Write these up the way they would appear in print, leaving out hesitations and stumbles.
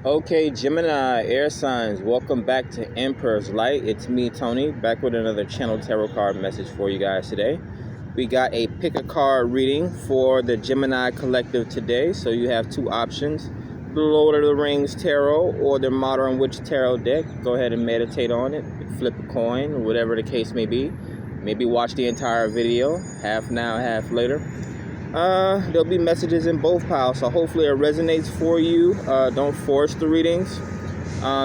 Okay, Gemini, air signs, welcome back to Emperor's Light. It's me, Tony, back with another channel tarot card message for you guys today. We got a pick a card reading for the Gemini collective today. So you have two options, the Lord of the Rings Tarot or the Modern Witch Tarot deck. Go ahead and meditate on it, flip a coin, whatever the case may be. Maybe watch the entire video, half now, half later. There'll be messages in both piles, so hopefully it resonates for you. Don't force the readings.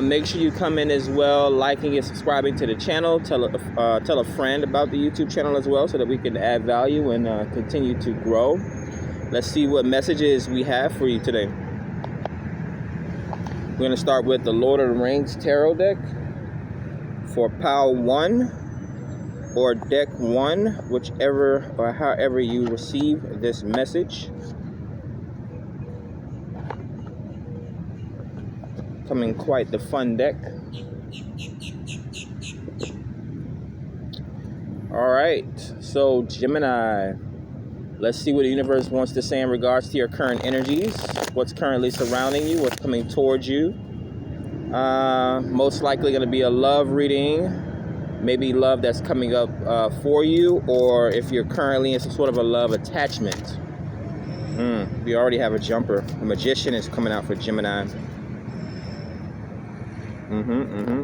Make sure you come in as well, liking and subscribing to the channel. Tell a friend about the YouTube channel as well, so that we can add value and continue to grow. Let's see what messages we have for you today. We're going to start with the Lord of the Rings Tarot deck for pile 1. Or deck 1, whichever or however you receive this message. Coming quite the fun deck. Alright, so Gemini, let's see what the universe wants to say in regards to your current energies. What's currently surrounding you, what's coming towards you. Most likely going to be a love reading. Maybe love that's coming up for you, or if you're currently in some sort of a love attachment. We already have a jumper. The Magician is coming out for Gemini.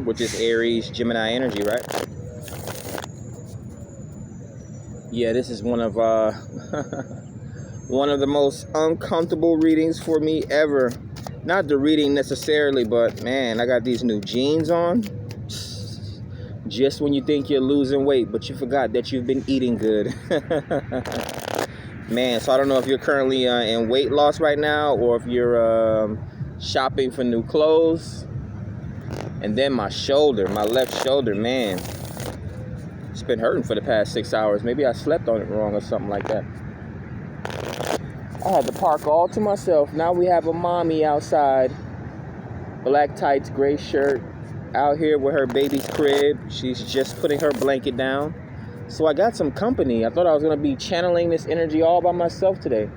Which is Aries, Gemini energy, right? Yeah, this is one of one of the most uncomfortable readings for me ever. Not the reading necessarily, but man, I got these new jeans on. Just when you think you're losing weight, but you forgot that you've been eating good. Man, so I don't know if you're currently in weight loss right now, or if you're shopping for new clothes. And then my shoulder, my left shoulder, man, it's been hurting for the past 6 hours. Maybe I slept on it wrong or something like that. I had to park all to myself. Now we have a mommy outside. Black tights, gray shirt. Out here with her baby's crib. She's just putting her blanket down. So I got some company. I thought I was going to be channeling this energy all by myself today.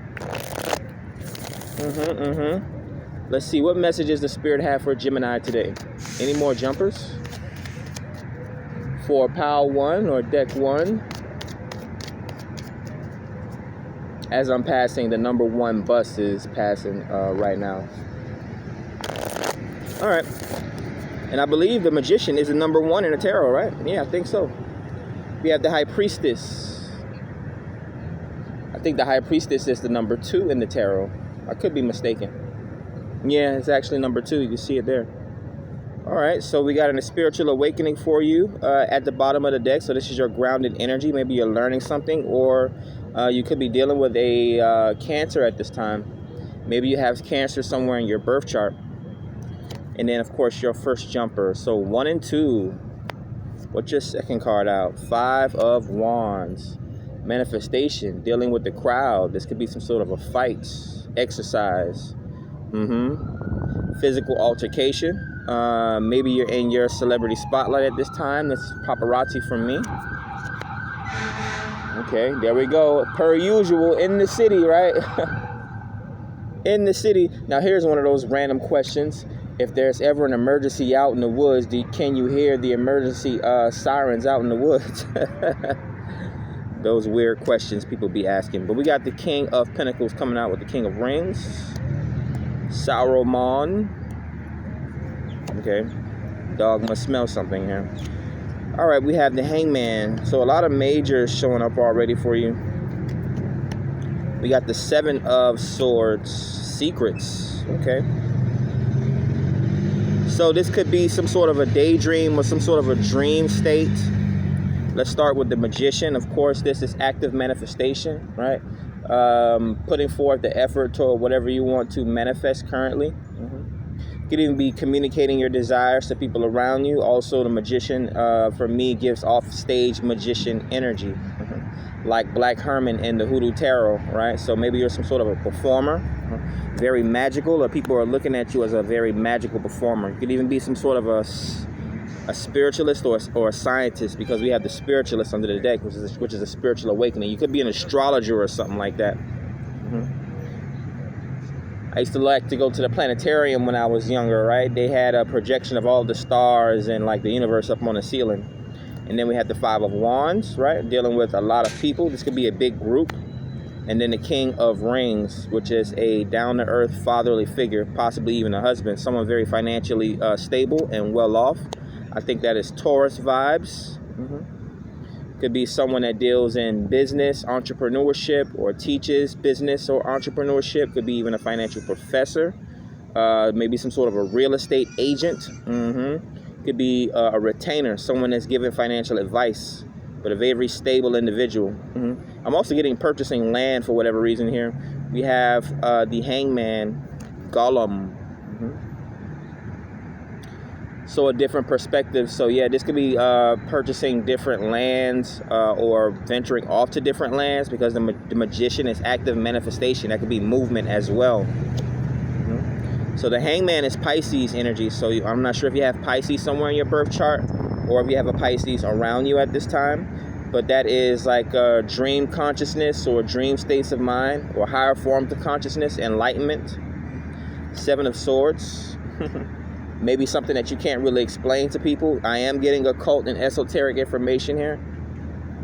Let's see, what messages the Spirit have for Gemini today? Any more jumpers? For pile 1 or deck 1. As I'm passing, the number 1 bus is passing right now. All right. And I believe the Magician is the number 1 in the tarot, right? Yeah, I think so. We have the High Priestess. I think the High Priestess is the number 2 in the tarot. I could be mistaken. Yeah, it's actually number 2. You can see it there. All right, so we got a spiritual awakening for you at the bottom of the deck. So this is your grounded energy. Maybe you're learning something, or you could be dealing with a cancer at this time. Maybe you have cancer somewhere in your birth chart. And then, of course, your first jumper. So 1 and 2. What's your second card out? 5 of Wands. Manifestation. Dealing with the crowd. This could be some sort of a fight. Exercise. Physical altercation. Maybe you're in your celebrity spotlight at this time. This is paparazzi from me. Okay, there we go. Per usual, in the city, right? In the city. Now, here's one of those random questions. If there's ever an emergency out in the woods, can you hear the emergency sirens out in the woods? Those weird questions people be asking. But we got the King of Pentacles coming out with the King of Rings. Saruman. Okay. Dog must smell something here. All right, we have the Hangman. So a lot of majors showing up already for you. We got the 7 of Swords. Secrets. Okay. So this could be some sort of a daydream or some sort of a dream state. Let's start with the Magician. Of course, this is active manifestation, right? Putting forth the effort toward whatever you want to manifest currently. Could even be communicating your desires to people around you. Also, the Magician, for me, gives off stage magician energy. Like Black Herman in the Hoodoo Tarot, right? So maybe you're some sort of a performer, very magical, or people are looking at you as a very magical performer. You could even be some sort of a spiritualist or a scientist, because we have the spiritualist under the deck, which is a spiritual awakening. You could be an astrologer or something like that. I used to like to go to the planetarium when I was younger, right? They had a projection of all the stars and like the universe up on the ceiling. And then we had the Five of Wands, right? Dealing with a lot of people. This could be a big group. And then the King of Rings, which is a down-to-earth fatherly figure, possibly even a husband, someone very financially stable and well off. I think that is Taurus vibes. Could be someone that deals in business, entrepreneurship, or teaches business or entrepreneurship. Could be even a financial professor. Maybe some sort of a real estate agent. Could be a retainer, someone that's giving financial advice, but a very stable individual. I'm also getting purchasing land for whatever reason here. We have the Hangman, Gollum. So a different perspective. So yeah, this could be purchasing different lands or venturing off to different lands, because the Magician is active manifestation. That could be movement as well. So the Hangman is Pisces energy. So I'm not sure if you have Pisces somewhere in your birth chart, or if you have a Pisces around you at this time, but that is like a dream consciousness or dream states of mind or higher forms of consciousness, enlightenment. Seven of Swords. Maybe something that you can't really explain to people. I am getting occult and esoteric information here.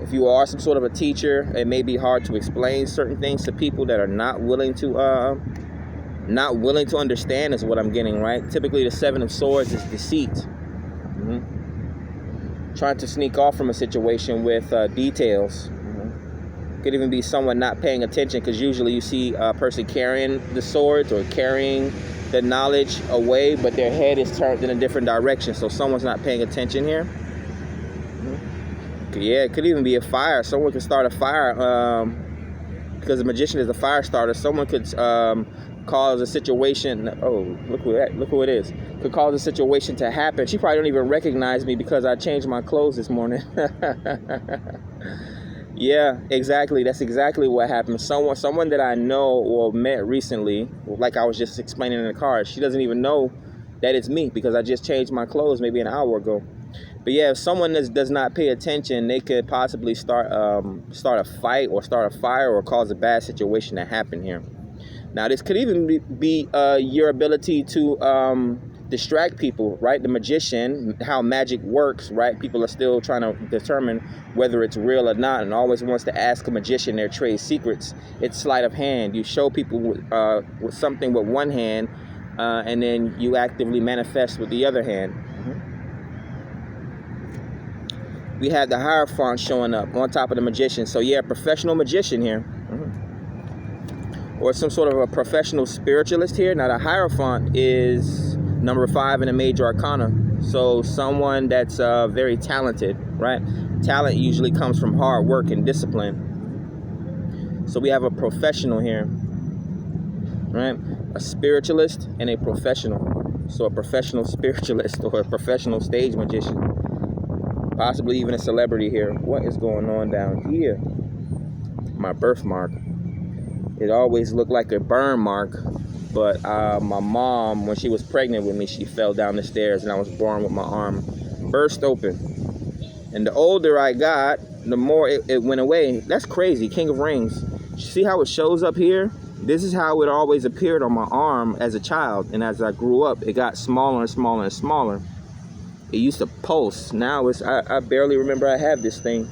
If you are some sort of a teacher, it may be hard to explain certain things to people that are not willing to understand, is what I'm getting, right? Typically the Seven of Swords is deceit. Trying to sneak off from a situation with details. Could even be someone not paying attention, because usually you see a person carrying the swords or carrying the knowledge away, but their head is turned in a different direction. So someone's not paying attention here. Yeah, it could even be a fire. Someone could start a fire because the Magician is a fire starter. Someone could cause a situation. Oh, look who it is. Could cause a situation to happen. She probably don't even recognize me because I changed my clothes this morning. Yeah, exactly. That's exactly what happened. Someone that I know or met recently, like I was just explaining in the car, she doesn't even know that it's me because I just changed my clothes maybe an hour ago. But yeah, if someone does not pay attention, they could possibly start a fight or start a fire or cause a bad situation to happen here. Now, this could even be your ability to distract people, right? The Magician, how magic works, right? People are still trying to determine whether it's real or not, and always wants to ask a magician their trade secrets. It's sleight of hand. You show people with something with one hand, and then you actively manifest with the other hand. We have the Hierophant showing up on top of the Magician. So yeah, professional magician here. Or some sort of a professional spiritualist here. Now the Hierophant is number 5 in the major arcana. So someone that's very talented, right? Talent usually comes from hard work and discipline. So we have a professional here, right? A spiritualist and a professional. So a professional spiritualist or a professional stage magician. Possibly even a celebrity here. What is going on down here? My birthmark. It always looked like a burn mark, but my mom, when she was pregnant with me, she fell down the stairs and I was born with my arm burst open. And the older I got, the more it went away. That's crazy. King of Rings. See how it shows up here? This is how it always appeared on my arm as a child. And as I grew up, it got smaller and smaller and smaller. It used to pulse. Now I barely remember I have this thing.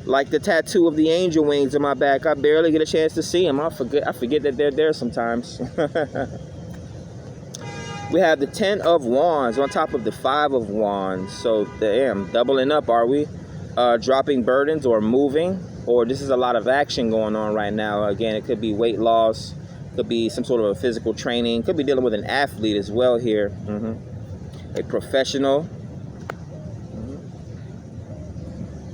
Like the tattoo of the angel wings in my back, I barely get a chance to see them. I forget that they're there sometimes. We have the 10 of Wands on top of the 5 of Wands. So damn, doubling up, are we? Dropping burdens or moving, or this is a lot of action going on right now. Again, it could be weight loss, could be some sort of a physical training, could be dealing with an athlete as well here. A professional.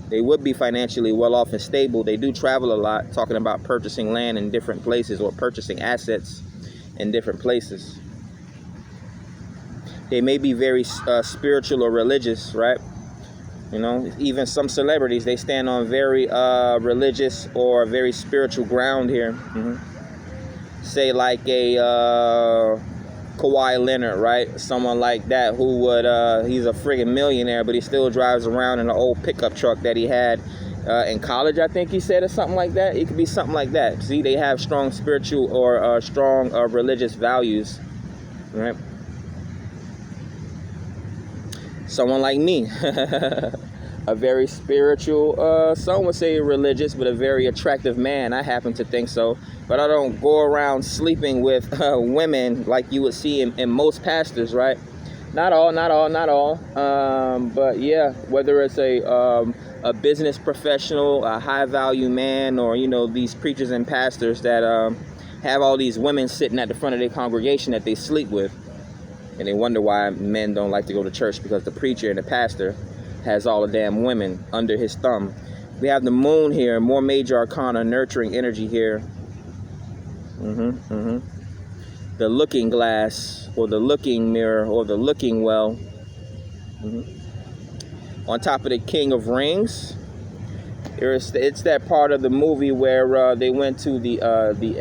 They would be financially well off and stable. They do travel a lot, talking about purchasing land in different places or purchasing assets in different places. They may be very spiritual or religious, right? You know, even some celebrities, they stand on very religious or very spiritual ground here. Say like a Kawhi Leonard, right? Someone like that who would, he's a friggin' millionaire, but he still drives around in an old pickup truck that he had in college, I think he said, or something like that. It could be something like that. See, they have strong spiritual or strong religious values, right? Someone like me, a very spiritual, some would say religious, but a very attractive man. I happen to think so. But I don't go around sleeping with women like you would see in most pastors, right? Not all. But yeah, whether it's a business professional, a high value man, or, you know, these preachers and pastors that have all these women sitting at the front of their congregation that they sleep with. And they wonder why men don't like to go to church, because the preacher and the pastor has all the damn women under his thumb. We have the moon here, more major arcana, nurturing energy here. The looking glass, or the looking mirror, or the looking well. On top of the King of Rings, it's that part of the movie where they went to the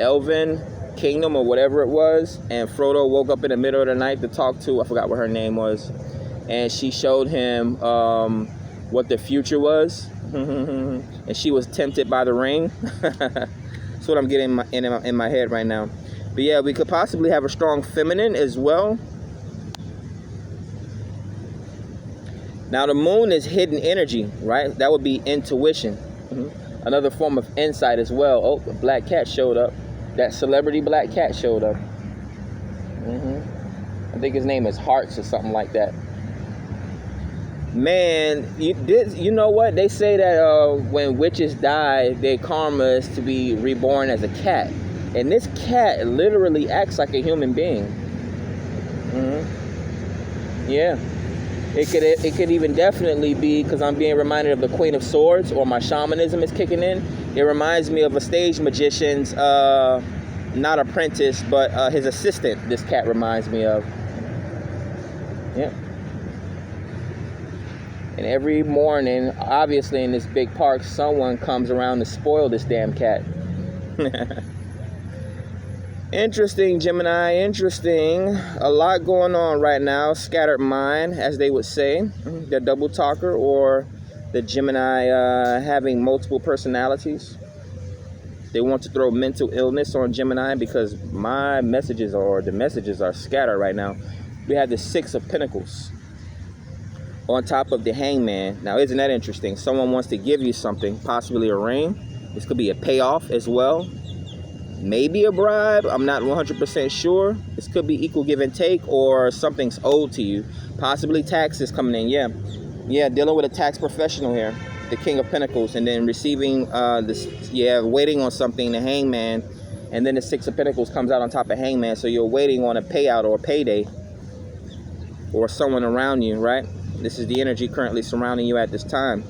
Elven Kingdom or whatever it was, and Frodo woke up in the middle of the night to talk to, I forgot what her name was, and she showed him what the future was, and she was tempted by the ring. That's what I'm getting in my head right now. But yeah, we could possibly have a strong feminine as well. Now the moon is hidden energy, right? That would be intuition. Another form of insight as well. Oh, a black cat showed up. That celebrity black cat showed up. I think his name is Hearts or something like that. Man, you know what? They say that when witches die, their karma is to be reborn as a cat. And this cat literally acts like a human being. Yeah. It could even definitely be, because I'm being reminded of the Queen of Swords, or my shamanism is kicking in. It reminds me of a stage magician's, not apprentice, but his assistant, this cat reminds me of. Yeah. And every morning, obviously in this big park, someone comes around to spoil this damn cat. Interesting, Gemini, interesting. A lot going on right now. Scattered mind, as they would say. The double talker, or the Gemini having multiple personalities. They want to throw mental illness on Gemini because my messages, or the messages, are scattered right now. We have the Six of Pentacles on top of the Hangman. Now, isn't that interesting? Someone wants to give you something, possibly a ring. This could be a payoff as well. Maybe a bribe. I'm not 100% sure. This could be equal give and take, or something's owed to you. Possibly taxes coming in. Yeah, dealing with a tax professional here. The King of Pentacles, and then receiving waiting on something, the Hangman, and then the Six of Pentacles comes out on top of Hangman. So you're waiting on a payout or a payday, or someone around you, right? This is the energy currently surrounding you at this time.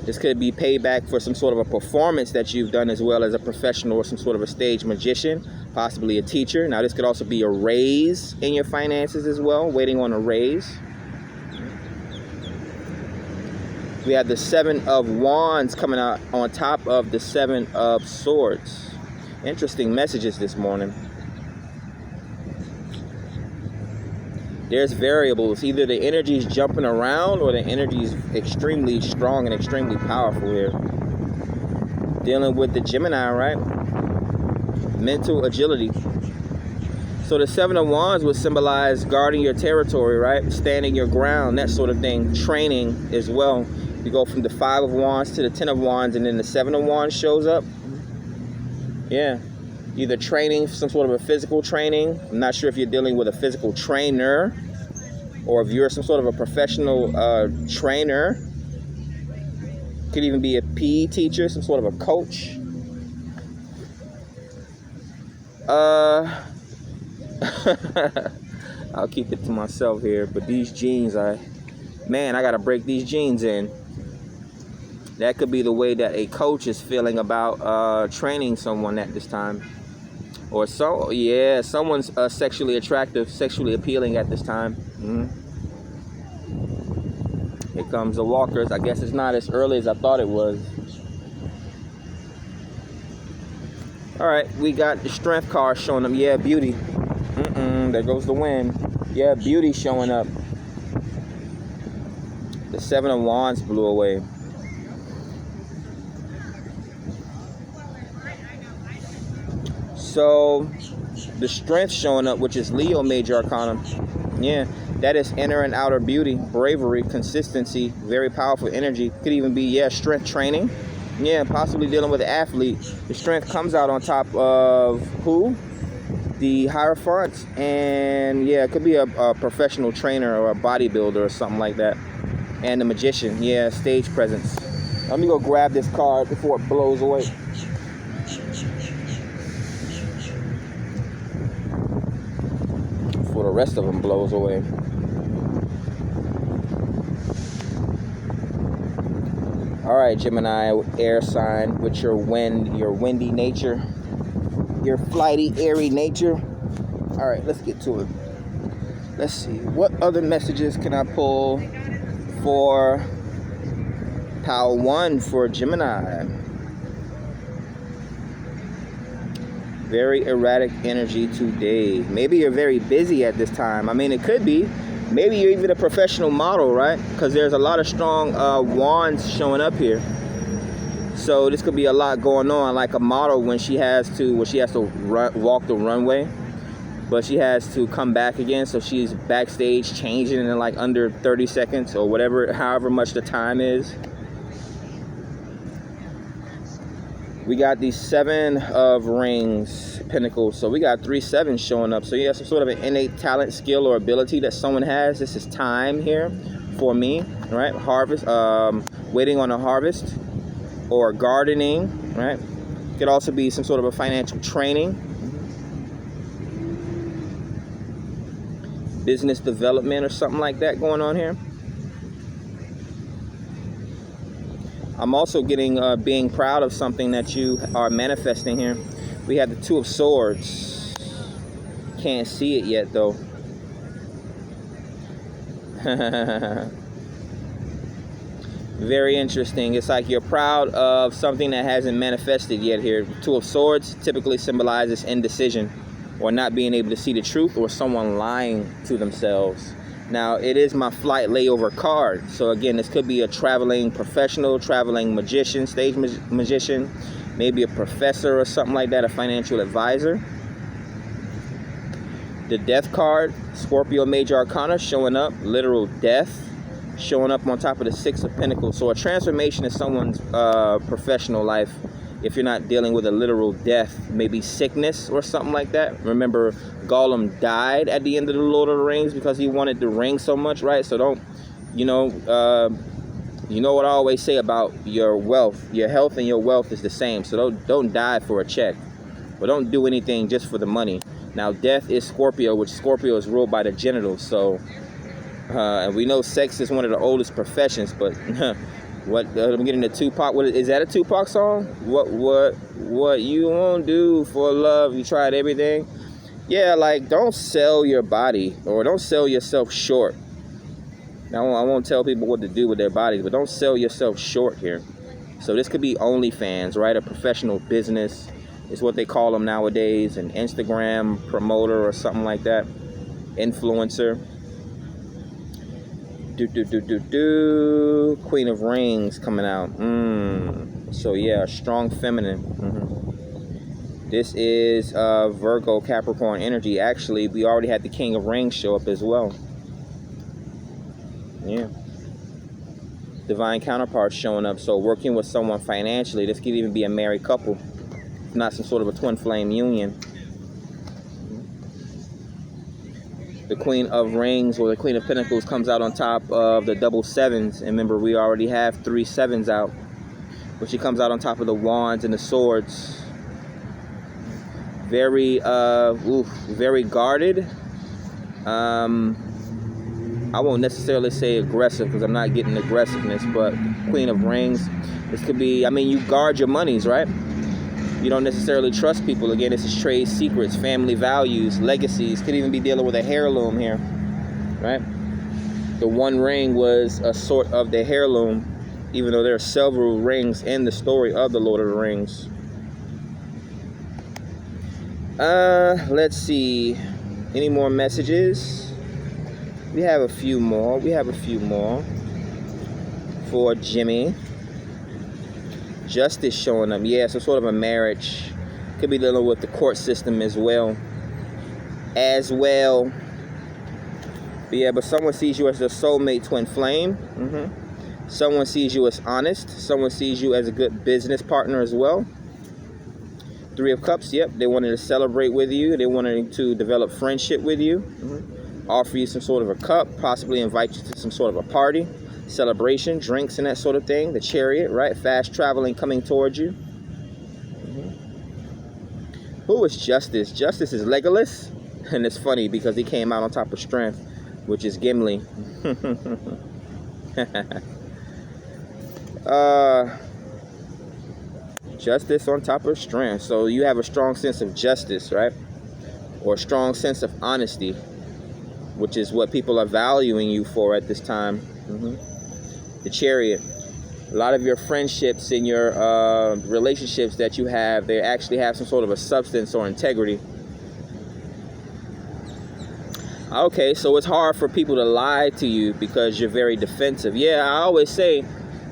This could be payback for some sort of a performance that you've done, as well as a professional or some sort of a stage magician, possibly a teacher. Now, this could also be a raise in your finances as well, waiting on a raise. We have the Seven of Wands coming out on top of the Seven of Swords. Interesting messages this morning. There's variables. Either the energy is jumping around, or the energy is extremely strong and extremely powerful here. Dealing with the Gemini, right? Mental agility. So the Seven of Wands would symbolize guarding your territory, right? Standing your ground, that sort of thing. Training as well. You go from the Five of Wands to the Ten of Wands, and then the Seven of Wands shows up. Yeah. Either training, some sort of a physical training. I'm not sure if you're dealing with a physical trainer, or if you're some sort of a professional trainer. Could even be a PE teacher, some sort of a coach. I'll keep it to myself here, but these jeans, I gotta break these jeans in. That could be the way that a coach is feeling about training someone at this time. Or someone's sexually attractive, sexually appealing at this time. Here comes the walkers. I guess it's not as early as I thought it was. All right, we got the Strength card showing up. Yeah, beauty. There goes the wind. Yeah, beauty showing up. The Seven of Wands blew away. So the strength showing up, which is Leo major arcana. Yeah, that is inner and outer beauty, bravery, consistency, very powerful energy. Could even be, yeah, strength training. Yeah, possibly dealing with an athlete. The strength comes out on top of who? The Hierophant. And yeah, it could be a professional trainer or a bodybuilder or something like that. And the magician, yeah, stage presence. Let me go grab this card before it blows away. Before the rest of them blows away. All right, Gemini, air sign, with your wind, your windy nature, your flighty, airy nature. All right, let's get to it. Let's see, what other messages can I pull for Pile 1 for Gemini? Very erratic energy today. Maybe you're very busy at this time. I mean, it could be. Maybe you're even a professional model, right? Because there's a lot of strong wands showing up here. So this could be a lot going on, like a model when she has to walk the runway, but she has to come back again. So she's backstage changing in like under 30 seconds or whatever, however much the time is. We got the 7 of Rings, Pentacles. So we got 3 7s showing up. So yeah, some sort of an innate talent, skill, or ability that someone has. This is time here for me, right? Harvest, waiting on a harvest, or gardening, right? Could also be some sort of a financial training, business development, or something like that going on here. I'm also getting being proud of something that you are manifesting here. We have the 2 of Swords. Can't see it yet though. Very interesting. It's like you're proud of something that hasn't manifested yet here. 2 of Swords typically symbolizes indecision, or not being able to see the truth, or someone lying to themselves. Now, it is my flight layover card. So again, this could be a traveling professional, traveling magician, stage magician, maybe a professor or something like that, a financial advisor. The Death card, Scorpio major arcana, showing up, literal death, showing up on top of the 6 of Pentacles. So a transformation in someone's professional life, if you're not dealing with a literal death, maybe sickness or something like that. Remember, Gollum died at the end of the Lord of the Rings because he wanted the ring so much, right? So don't, you know what I always say about your wealth. Your health and your wealth is the same. So don't die for a check, but don't do anything just for the money. Now, death is Scorpio, which Scorpio is ruled by the genitals. So, and we know sex is one of the oldest professions, but what I'm getting the Tupac. What is that? A Tupac song? What you won't do for love? You tried everything. Yeah, like, don't sell your body, or don't sell yourself short. Now, I won't tell people what to do with their bodies, but don't sell yourself short here. So this could be OnlyFans, right? A professional business is what they call them nowadays, an Instagram promoter or something like that, influencer. Queen of Rings coming out. So yeah, strong feminine. This is Virgo Capricorn energy. Actually, we already had the King of Rings show up as well. Yeah, divine counterparts showing up. So working with someone financially. This could even be a married couple, if not some sort of a twin flame union. The Queen of Rings, or the Queen of Pentacles, comes out on top of the double 7s. And remember, we already have 3 7s out, but she comes out on top of the Wands and the Swords. Very very guarded. I won't necessarily say aggressive, because I'm not getting aggressiveness, but Queen of Rings, this could be, I mean, you guard your monies, right? You don't necessarily trust people. Again, this is trade secrets, family values, legacies. Could even be dealing with a heirloom here, right? The one ring was a sort of the heirloom, even though there are several rings in the story of the Lord of the Rings. Let's see. Any more messages? We have a few more. For Jimmy. Justice showing up. Yeah, some sort of a marriage. Could be dealing with the court system as well. But yeah, but someone sees you as their soulmate twin flame. Someone sees you as honest. Someone sees you as a good business partner as well. Three of Cups, yep. They wanted to celebrate with you. They wanted to develop friendship with you. Offer you some sort of a cup. Possibly invite you to some sort of a party, celebration, drinks, and that sort of thing. The Chariot, right? Fast traveling coming towards you. Who is Justice? Justice is Legolas. And it's funny because he came out on top of Strength, which is Gimli. Justice on top of Strength. So you have a strong sense of justice, right? Or a strong sense of honesty, which is what people are valuing you for at this time. The Chariot. A lot of your friendships and your relationships that you have, they actually have some sort of a substance or integrity. Okay, so it's hard for people to lie to you because you're very defensive. Yeah, I always say,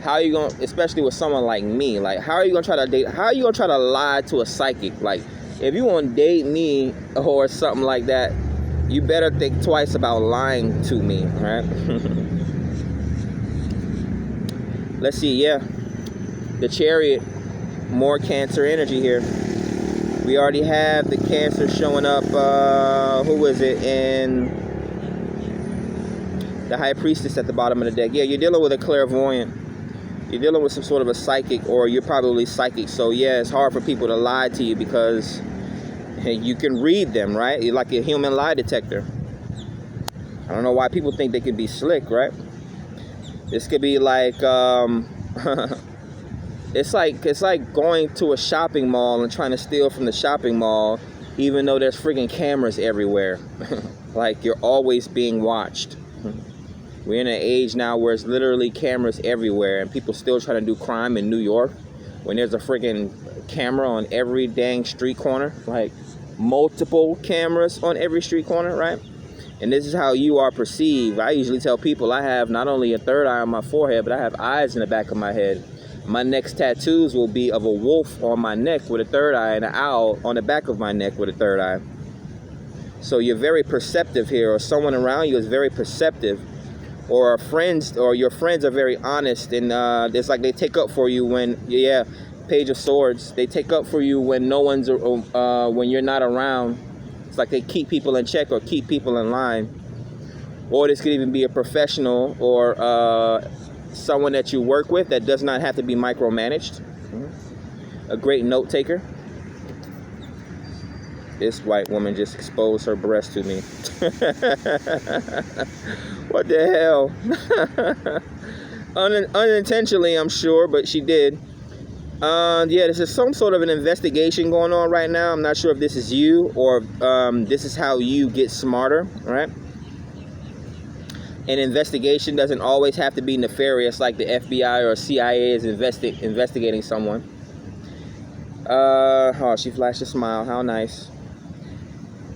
how are you going, especially with someone like me, like how are you going to try to date, how are you going to try to lie to a psychic? Like if you want to date me or something like that, you better think twice about lying to me, right? Let's see, yeah. The Chariot, more Cancer energy here. We already have the Cancer showing up, who is it, in the High Priestess at the bottom of the deck. Yeah, you're dealing with a clairvoyant. You're dealing with some sort of a psychic, or you're probably psychic. So yeah, it's hard for people to lie to you because you can read them, right? You're like a human lie detector. I don't know why people think they can be slick, right? This could be like, it's like going to a shopping mall and trying to steal from the shopping mall, even though there's freaking cameras everywhere. Like you're always being watched. We're in an age now where it's literally cameras everywhere, and people still trying to do crime in New York when there's a freaking camera on every dang street corner, like multiple cameras on every street corner, right? And this is how you are perceived. I usually tell people I have not only a third eye on my forehead, but I have eyes in the back of my head. My next tattoos will be of a wolf on my neck with a third eye and an owl on the back of my neck with a third eye. So you're very perceptive here, or someone around you is very perceptive, or friends, or your friends are very honest, and it's like they take up for you when, yeah, Page of Swords, they take up for you when no one's, when you're not around. It's like they keep people in check or keep people in line. Or this could even be a professional or someone that you work with that does not have to be micromanaged. A great note taker. This white woman just exposed her breast to me. What the hell? Unintentionally, I'm sure, but she did. Yeah, this is some sort of an investigation going on right now. I'm not sure if this is you or this is how you get smarter, right? An investigation doesn't always have to be nefarious, like the FBI or CIA is investigating someone. Oh, she flashed a smile. How nice.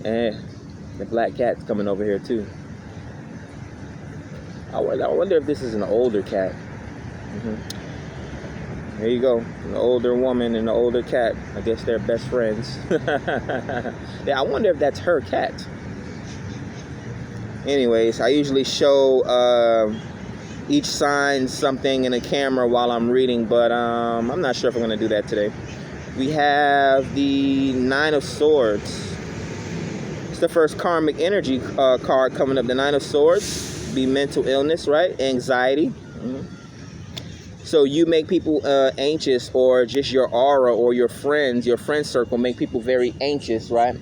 And the black cat's coming over here too. I wonder if this is an older cat. There you go, an older woman and an older cat. I guess they're best friends. Yeah, I wonder if that's her cat. Anyways, I usually show each sign something in a camera while I'm reading, but I'm not sure if I'm going to do that today. We have the Nine of Swords. It's the first karmic energy card coming up. The Nine of Swords, be mental illness, right? Anxiety. So you make people anxious, or just your aura or your friend circle make people very anxious, right?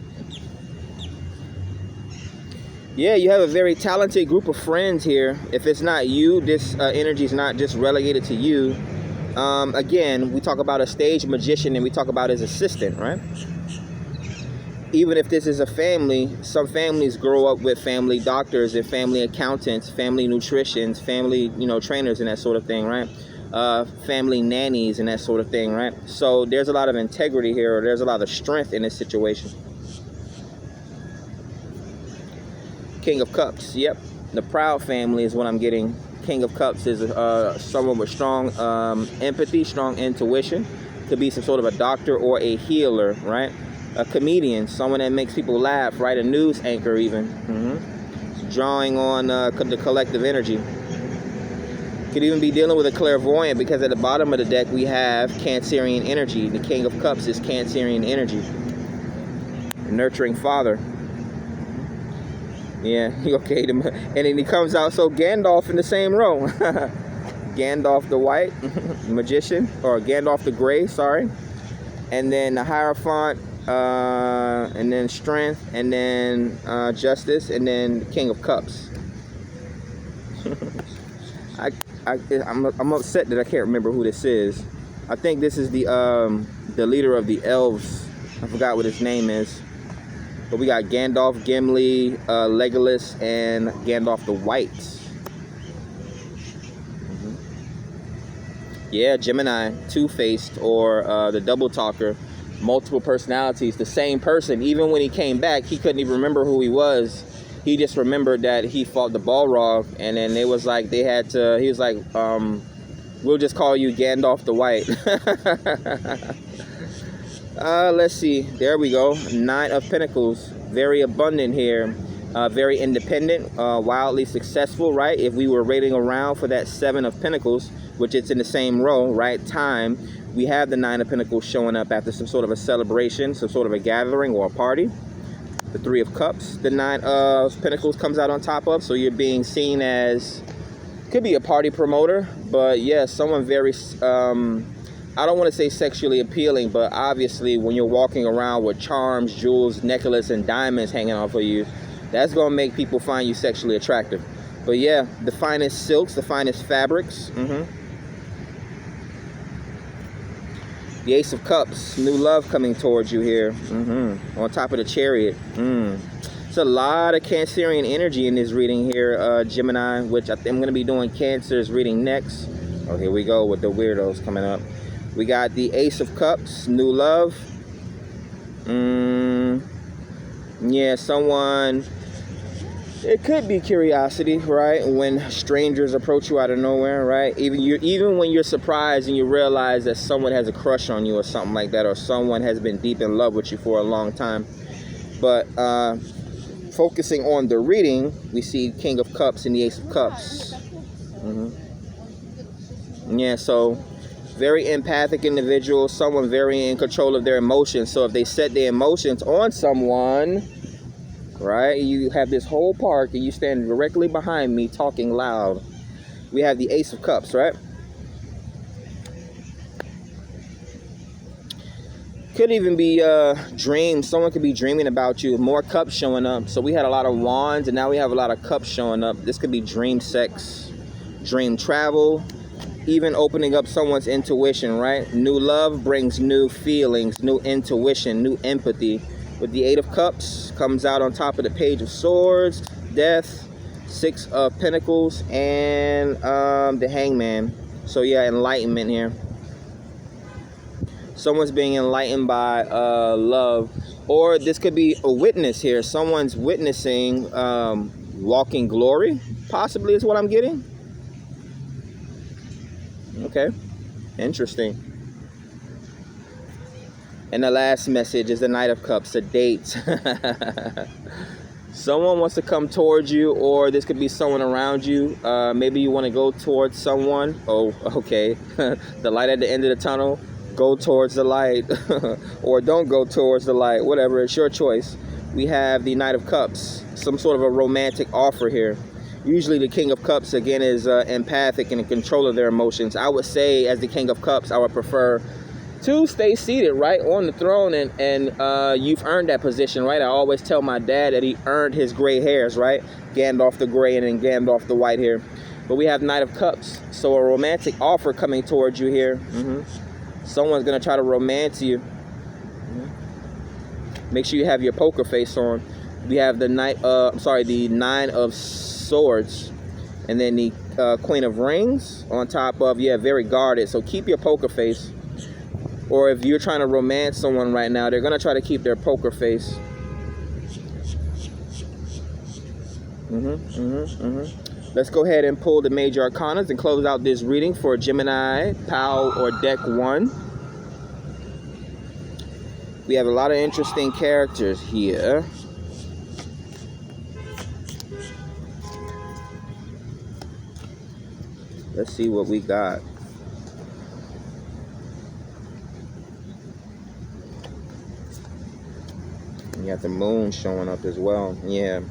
Yeah, you have a very talented group of friends here. If it's not you, this energy is not just relegated to you. Again, we talk about a stage magician and we talk about his assistant, right? Even if this is a family, some families grow up with family doctors and family accountants, family nutritionists, family, trainers and that sort of thing, right? Family nannies and that sort of thing, right? So there's a lot of integrity here, or there's a lot of strength in this situation. King of Cups, yep. The proud family is what I'm getting. King of Cups is someone with strong empathy, strong intuition, Could be some sort of a doctor or a healer, right? A comedian, someone that makes people laugh, right? A news anchor even. Drawing on the collective energy. Could even be dealing with a clairvoyant, because at the bottom of the deck we have Cancerian energy. The King of Cups is Cancerian energy. Nurturing father. Yeah, okay. And then he comes out, so Gandalf in the same row. Gandalf the White, magician, or Gandalf the Gray, sorry. And then the Hierophant, and then Strength, and then Justice, and then King of Cups. I'm upset that I can't remember who this is. I think this is the leader of the elves. I forgot what his name is. But we got Gandalf, Gimli, Legolas, and Gandalf the White. Yeah, Gemini, two-faced, or the double talker, multiple personalities, the same person. Even when he came back, he couldn't even remember who he was. He just remembered that he fought the Balrog, and then it was like they had to, he was like, we'll just call you Gandalf the White. Let's see, there we go. 9 of Pentacles, very abundant here, very independent, wildly successful, right? If we were rating around for that 7 of Pentacles, which it's in the same row, right? Time, we have the 9 of Pentacles showing up after some sort of a celebration, some sort of a gathering or a party. The 3 of Cups, the 9 of Pentacles comes out on top of, so you're being seen as, could be a party promoter, but yeah, someone very, I don't want to say sexually appealing, but obviously when you're walking around with charms, jewels, necklace, and diamonds hanging off of you, that's going to make people find you sexually attractive. But yeah, the finest silks, the finest fabrics. The Ace of Cups, new love coming towards you here. On top of the Chariot. It's a lot of Cancerian energy in this reading here, Gemini, which I think I'm going to be doing Cancer's reading next. Oh, here we go with the weirdos coming up. We got the Ace of Cups, new love. Yeah, someone, it could be curiosity, right? When strangers approach you out of nowhere, right? Even when you're surprised and you realize that someone has a crush on you or something like that, or someone has been deep in love with you for a long time. But focusing on the reading, we see King of Cups and the Ace of Cups. Yeah, so very empathic individual, someone very in control of their emotions. So if they set their emotions on someone, right, you have this whole park and you stand directly behind me talking loud. We have the Ace of Cups, right? Could even be dreams. Someone could be dreaming about you. More cups showing up. So we had a lot of wands and now we have a lot of cups showing up. This could be dream sex, dream travel, even opening up someone's intuition, right? New love brings new feelings, new intuition, new empathy. With the 8 of Cups, comes out on top of the Page of Swords, Death, 6 of Pentacles, and the Hangman. So yeah, enlightenment here. Someone's being enlightened by love. Or this could be a witness here. Someone's witnessing walking glory, possibly, is what I'm getting. Okay, interesting. And the last message is the Knight of Cups, a date. Someone wants to come towards you, or this could be someone around you. Maybe you want to go towards someone. Oh, okay. The light at the end of the tunnel, go towards the light. Or don't go towards the light, whatever, it's your choice. We have the Knight of Cups, some sort of a romantic offer here. Usually the King of Cups, again, is empathic and in control of their emotions. I would say, as the King of Cups, I would prefer to stay seated, right, on the throne, and you've earned that position, right? I always tell my dad that he earned his gray hairs, right? Gandalf the Gray and then Gandalf the White here. But we have Knight of Cups, so a romantic offer coming towards you here. Someone's going to try to romance you. Make sure you have your poker face on. We have the the 9 of Swords, and then the Queen of Rings on top of, yeah, very guarded. So keep your poker face. Or if you're trying to romance someone right now, they're going to try to keep their poker face. Let's go ahead and pull the major arcanas and close out this reading for Gemini, POW, or Deck 1. We have a lot of interesting characters here. Let's see what we got. You got the moon showing up as well. Yeah.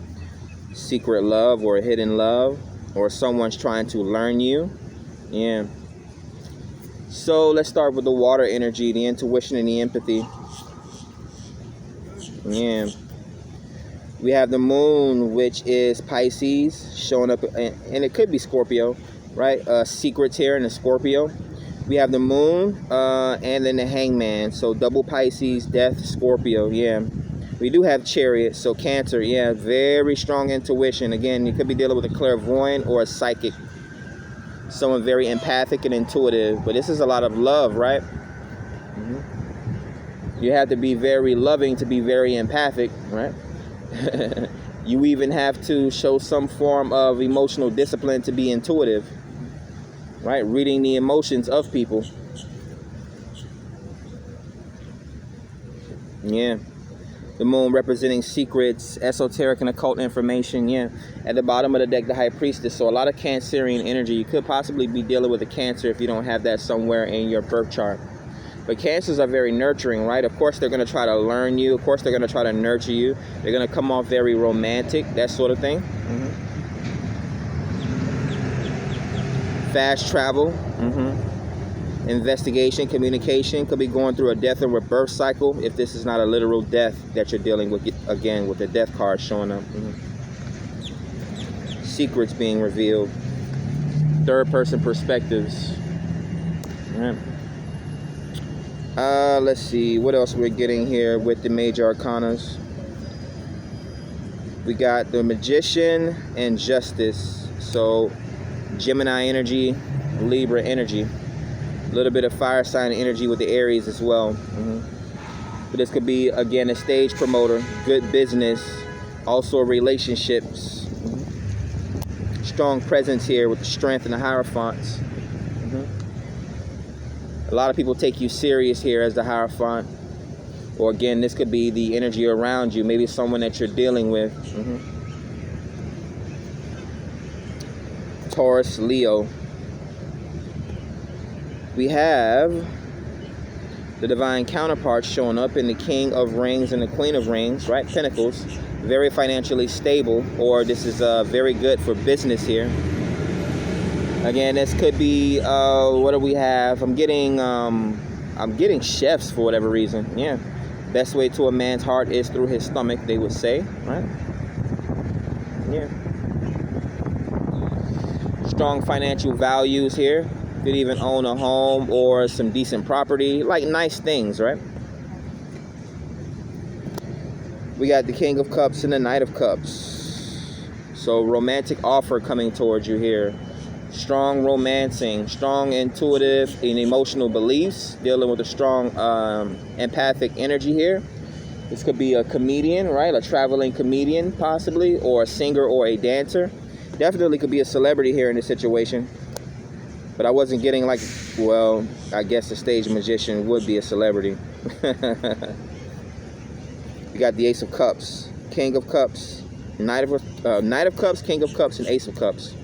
Secret love or hidden love, or someone's trying to learn you. Yeah. So let's start with the water energy, the intuition and the empathy. Yeah. We have the moon, which is Pisces, showing up, and it could be Scorpio, right? Secrets here in the Scorpio. We have the moon, and then the hangman. So double Pisces, death, Scorpio. Yeah. We do have chariot, so Cancer. Yeah, very strong intuition. Again, you could be dealing with a clairvoyant or a psychic. Someone very empathic and intuitive. But this is a lot of love, right? You have to be very loving to be very empathic, right? You even have to show some form of emotional discipline to be intuitive, right? Reading the emotions of people. Yeah. The moon representing secrets, esoteric and occult information. Yeah. At the bottom of the deck, the high priestess. So a lot of Cancerian energy. You could possibly be dealing with a Cancer if you don't have that somewhere in your birth chart. But Cancers are very nurturing, right? Of course, they're going to try to learn you. Of course, they're going to try to nurture you. They're going to come off very romantic, that sort of thing. Fast travel. Investigation, communication. Could be going through a death and rebirth cycle if this is not a literal death that you're dealing with, again, with the death card showing up. Secrets being revealed. Third person perspectives. All right. Let's see what else we're getting here with the major arcanas. We got the Magician and Justice. So Gemini energy, Libra energy. A little bit of fire sign energy with the Aries as well. But this could be, again, a stage promoter, good business, also relationships. Strong presence here with the Strength and the Hierophants. A lot of people take you serious here as the Hierophant. Or again, this could be the energy around you, maybe someone that you're dealing with. Taurus, Leo. We have the divine counterparts showing up in the King of Rings and the Queen of Rings, right? Pentacles. Very financially stable, or this is very good for business here. Again, this could be, what do we have? I'm getting chefs for whatever reason. Yeah. Best way to a man's heart is through his stomach, they would say, right? Yeah. Strong financial values here. Could even own a home or some decent property, like nice things, right? We got the King of Cups and the Knight of Cups. So romantic offer coming towards you here. Strong romancing, strong intuitive and emotional beliefs, dealing with a strong empathic energy here. This could be a comedian, right? A traveling comedian, possibly, or a singer or a dancer. Definitely could be a celebrity here in this situation. But I wasn't getting like, well, I guess the stage magician would be a celebrity. You got the Ace of Cups, King of Cups, Knight of Cups, King of Cups, and Ace of Cups.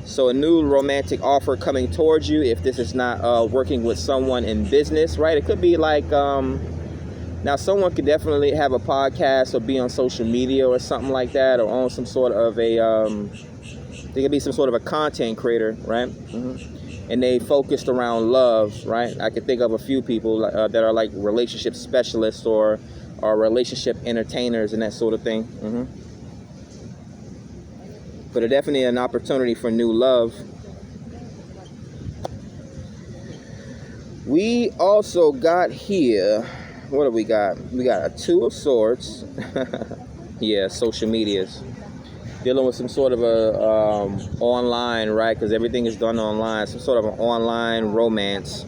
So a new romantic offer coming towards you if this is not working with someone in business, right? It could be like, now someone could definitely have a podcast or be on social media or something like that, or own some sort of a, they could be some sort of a content creator, right? And they focused around love, right? I could think of a few people that are like relationship specialists or relationship entertainers and that sort of thing. But definitely an opportunity for new love. We also got here, what do we got? We got a Two of Swords. Yeah, social medias. Dealing with some sort of a online, right? Because everything is done online. Some sort of an online romance.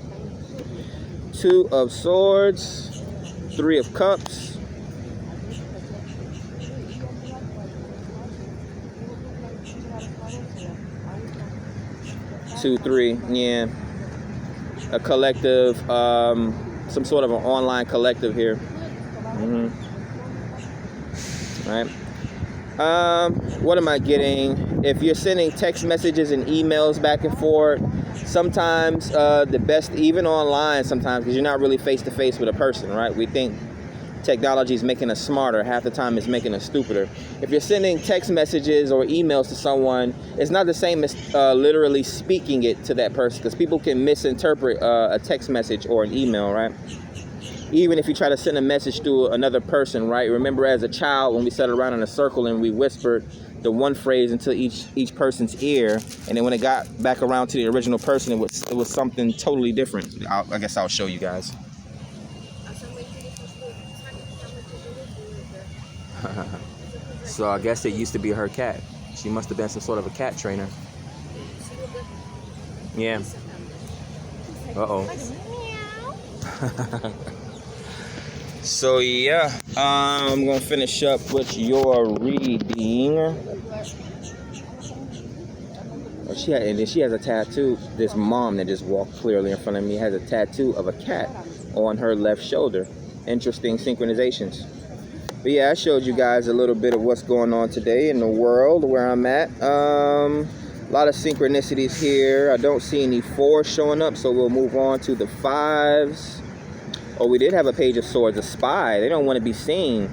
Two of Swords. Three of Cups. Two, three, yeah. A collective, some sort of an online collective here. right? What am I getting? If you're sending text messages and emails back and forth, sometimes the best, even online sometimes, because you're not really face-to-face with a person, right? We think technology is making us smarter. Half the time it's making us stupider. If you're sending text messages or emails to someone, it's not the same as literally speaking it to that person, because people can misinterpret a text message or an email, right? Even if you try to send a message to another person, right? Remember as a child when we sat around in a circle and we whispered the one phrase into each person's ear, and then when it got back around to the original person, it was something totally different. I guess I'll show you guys. So I guess it used to be her cat. She must have been some sort of a cat trainer. Yeah. Uh-oh. So yeah, I'm gonna finish up with your reading. Oh, she has a tattoo. This mom that just walked clearly in front of me has a tattoo of a cat on her left shoulder. Interesting synchronizations. But yeah, I showed you guys a little bit of what's going on today in the world where I'm at. A lot of synchronicities here. I don't see any 4s showing up, so we'll move on to the 5s. Oh, we did have a page of swords, a spy. They don't want to be seen.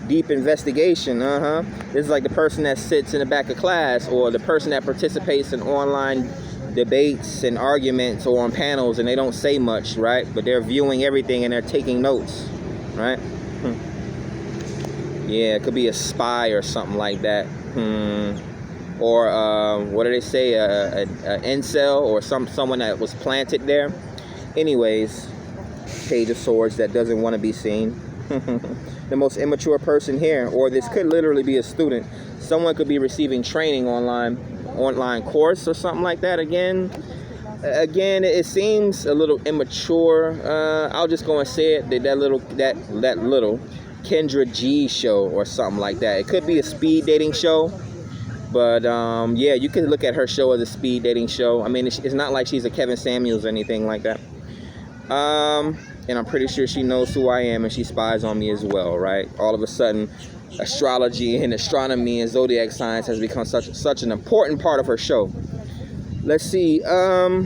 Deep investigation, This is like the person that sits in the back of class, or the person that participates in online debates and arguments or on panels, and they don't say much, right? But they're viewing everything and they're taking notes, right? Yeah, it could be a spy or something like that. Or what do they say? A incel, or someone that was planted there. Anyways, page of swords that doesn't want to be seen. The most immature person here, or this could literally be a student. Someone could be receiving training online course or something like that. Again, it seems a little immature. I'll just go and say it, that little Kendra G show or something like that. It could be a speed dating show, but yeah, you can look at her show as a speed dating show. I mean, it's not like she's a Kevin Samuels or anything like that. And I'm pretty sure she knows who I am and she spies on me as well, right? All of a sudden, astrology and astronomy and zodiac science has become such an important part of her show. Let's see. Yeah,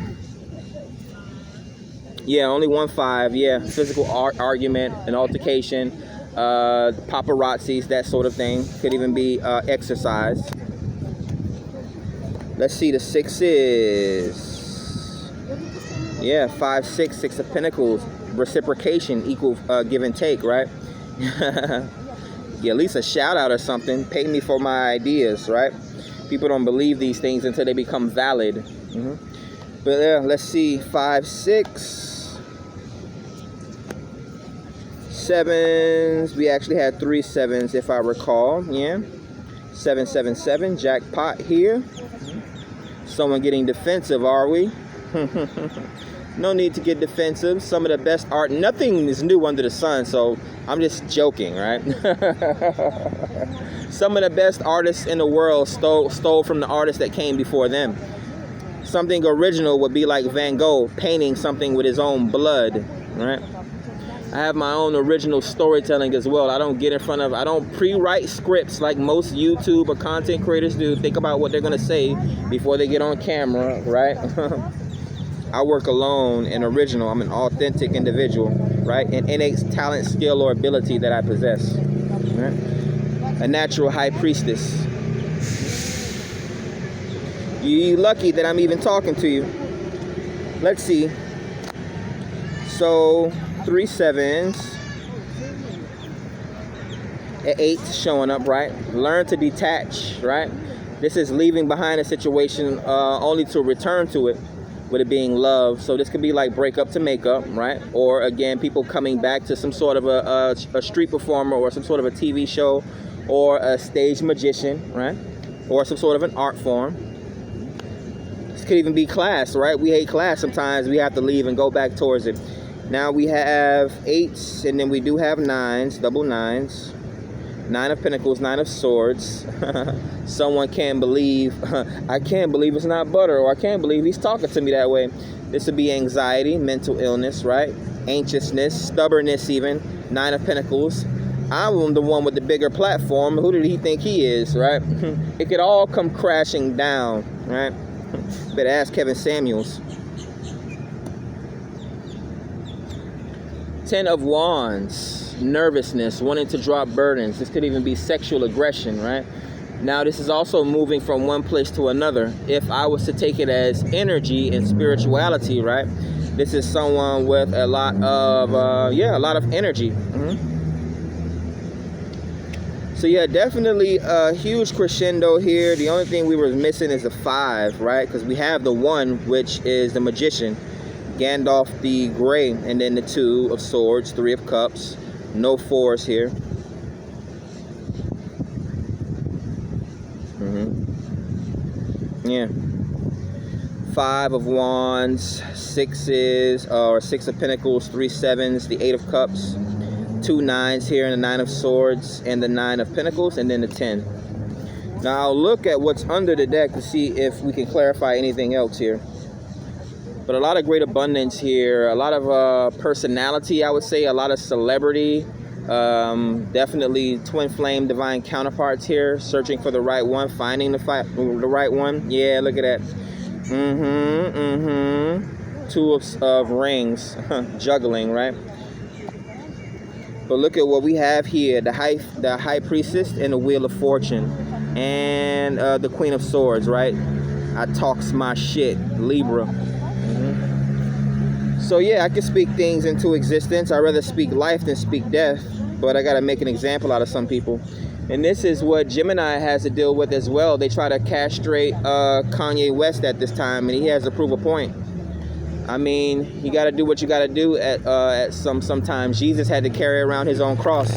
only 1 5. Yeah, physical argument, an altercation, paparazzis, that sort of thing. Could even be exercise. Let's see the 6s. Yeah, 5 6, 6 of Pentacles. Reciprocation, equal give and take, right? Yeah, at least a shout out or something. Pay me for my ideas, right? People don't believe these things until they become valid. But yeah, let's see. 5 6 7s. We actually had 3 7s if I recall. Yeah, 7 7 7. Jackpot here. Someone getting defensive, are we? No need to get defensive. Some of the best art, nothing is new under the sun, so I'm just joking, right? Some of the best artists in the world stole from the artists that came before them. Something original would be like Van Gogh painting something with his own blood, right? I have my own original storytelling as well. I don't pre-write scripts like most YouTube or content creators do. Think about what they're gonna say before they get on camera, right? I work alone and original. I'm an authentic individual, right? An innate talent, skill, or ability that I possess, right? A natural high priestess. You're lucky that I'm even talking to you. Let's see. So 3 7s. 8 showing up, right? Learn to detach, right? This is leaving behind a situation only to return to it, with it being love. So this could be like breakup to makeup, right? Or again, people coming back to some sort of a street performer or some sort of a TV show or a stage magician, right? Or some sort of an art form. This could even be class, right? We hate class sometimes. We have to leave and go back towards it. Now we have 8s, and then we do have 9s, double 9s. 9 of Pentacles, 9 of Swords. Someone can't believe, I can't believe it's not butter, or I can't believe he's talking to me that way. This would be anxiety, mental illness, right? Anxiousness, stubbornness even. 9 of Pentacles. I'm the one with the bigger platform. Who did he think he is, right? It could all come crashing down, right? Better ask Kevin Samuels. 10 of Wands, nervousness, wanting to drop burdens. This could even be sexual aggression, right? Now, this is also moving from one place to another. If I was to take it as energy and spirituality, right? This is someone with a lot of, a lot of energy. So yeah, definitely a huge crescendo here. The only thing we were missing is the 5, right? Because we have the 1, which is the Magician, Gandalf the Grey, and then the 2 of Swords, 3 of Cups. No 4s here. Yeah. 5 of Wands, 6s, or 6 of Pentacles, 3 7s, the 8 of Cups, 2 9s here, and the 9 of Swords, and the 9 of Pentacles, and then the 10. Now I'll look at what's under the deck to see if we can clarify anything else here. But a lot of great abundance here, a lot of personality, I would say, a lot of celebrity. Definitely twin flame divine counterparts here, searching for the right one, finding the right one. Yeah, look at that. 2 of rings, juggling, right? But look at what we have here: the high priestess and the wheel of fortune, and the Queen of Swords, right? I talks my shit, Libra. So yeah, I can speak things into existence. I'd rather speak life than speak death, but I gotta make an example out of some people. And this is what Gemini has to deal with as well. They try to castrate Kanye West at this time, and he has to prove a point. I mean, you gotta do what you gotta do at sometimes. Jesus had to carry around his own cross.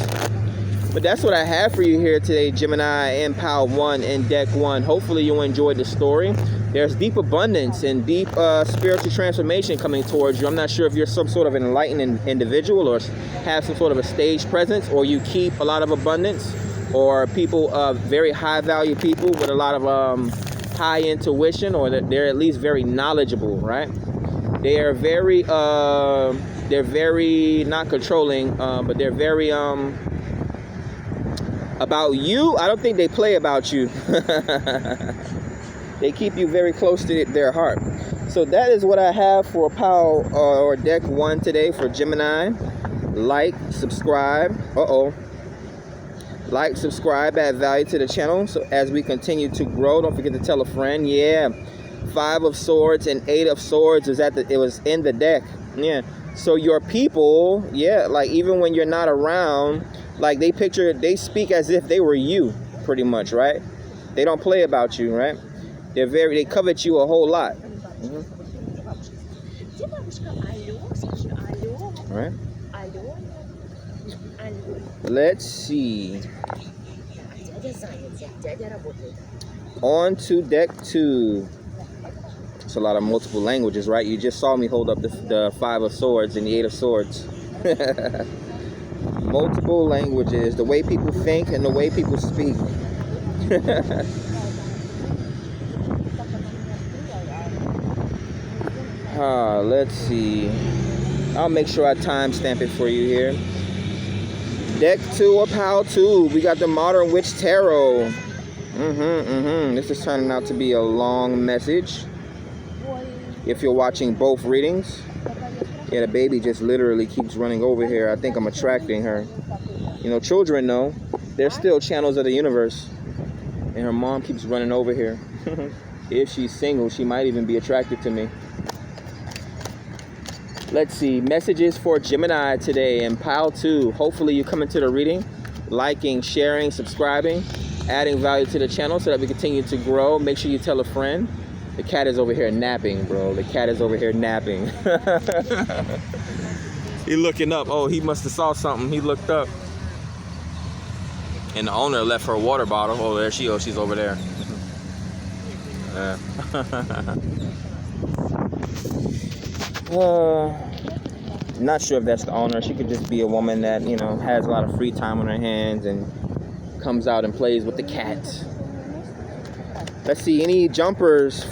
But that's what I have for you here today, Gemini, in Pile 1 and Deck 1. Hopefully you enjoyed the story. There's deep abundance and deep spiritual transformation coming towards you. I'm not sure if you're some sort of an enlightened individual or have some sort of a stage presence, or you keep a lot of abundance, or people, very high value people with a lot of high intuition, or they're at least very knowledgeable, right? They are very, they're very not controlling, but they're very about you. I don't think they play about you. They keep you very close to their heart. So that is what I have for Pile or Deck 1 today for Gemini. Like, subscribe. Like, subscribe, add value to the channel. So as we continue to grow, don't forget to tell a friend. Yeah, 5 of Swords and 8 of Swords is it was in the deck. Yeah. So your people, yeah, like even when you're not around, like they speak as if they were you, pretty much, right? They don't play about you, right? They covet you a whole lot. All right. Let's see. On to Deck 2. It's a lot of multiple languages, right? You just saw me hold up the 5 of Swords and the 8 of Swords. Multiple languages, the way people think and the way people speak. Let's see. I'll make sure I timestamp it for you here. Deck 2 or Pile 2. We got the Modern Witch Tarot. This is turning out to be a long message. If you're watching both readings. Yeah, the baby just literally keeps running over here. I think I'm attracting her. You know, children know. They're still channels of the universe. And her mom keeps running over here. If she's single, she might even be attracted to me. Let's see. Messages for Gemini today in Pile 2. Hopefully you come into the reading, liking, sharing, subscribing, adding value to the channel so that we continue to grow. Make sure you tell a friend. The cat is over here napping, bro. The cat is over here napping. He looking up. Oh, he must have saw something. He looked up. And the owner left her water bottle. Oh, there she goes. She's over there. Not sure if that's the owner. She could just be a woman that, you know, has a lot of free time on her hands and comes out and plays with the cat. Let's see, any jumpers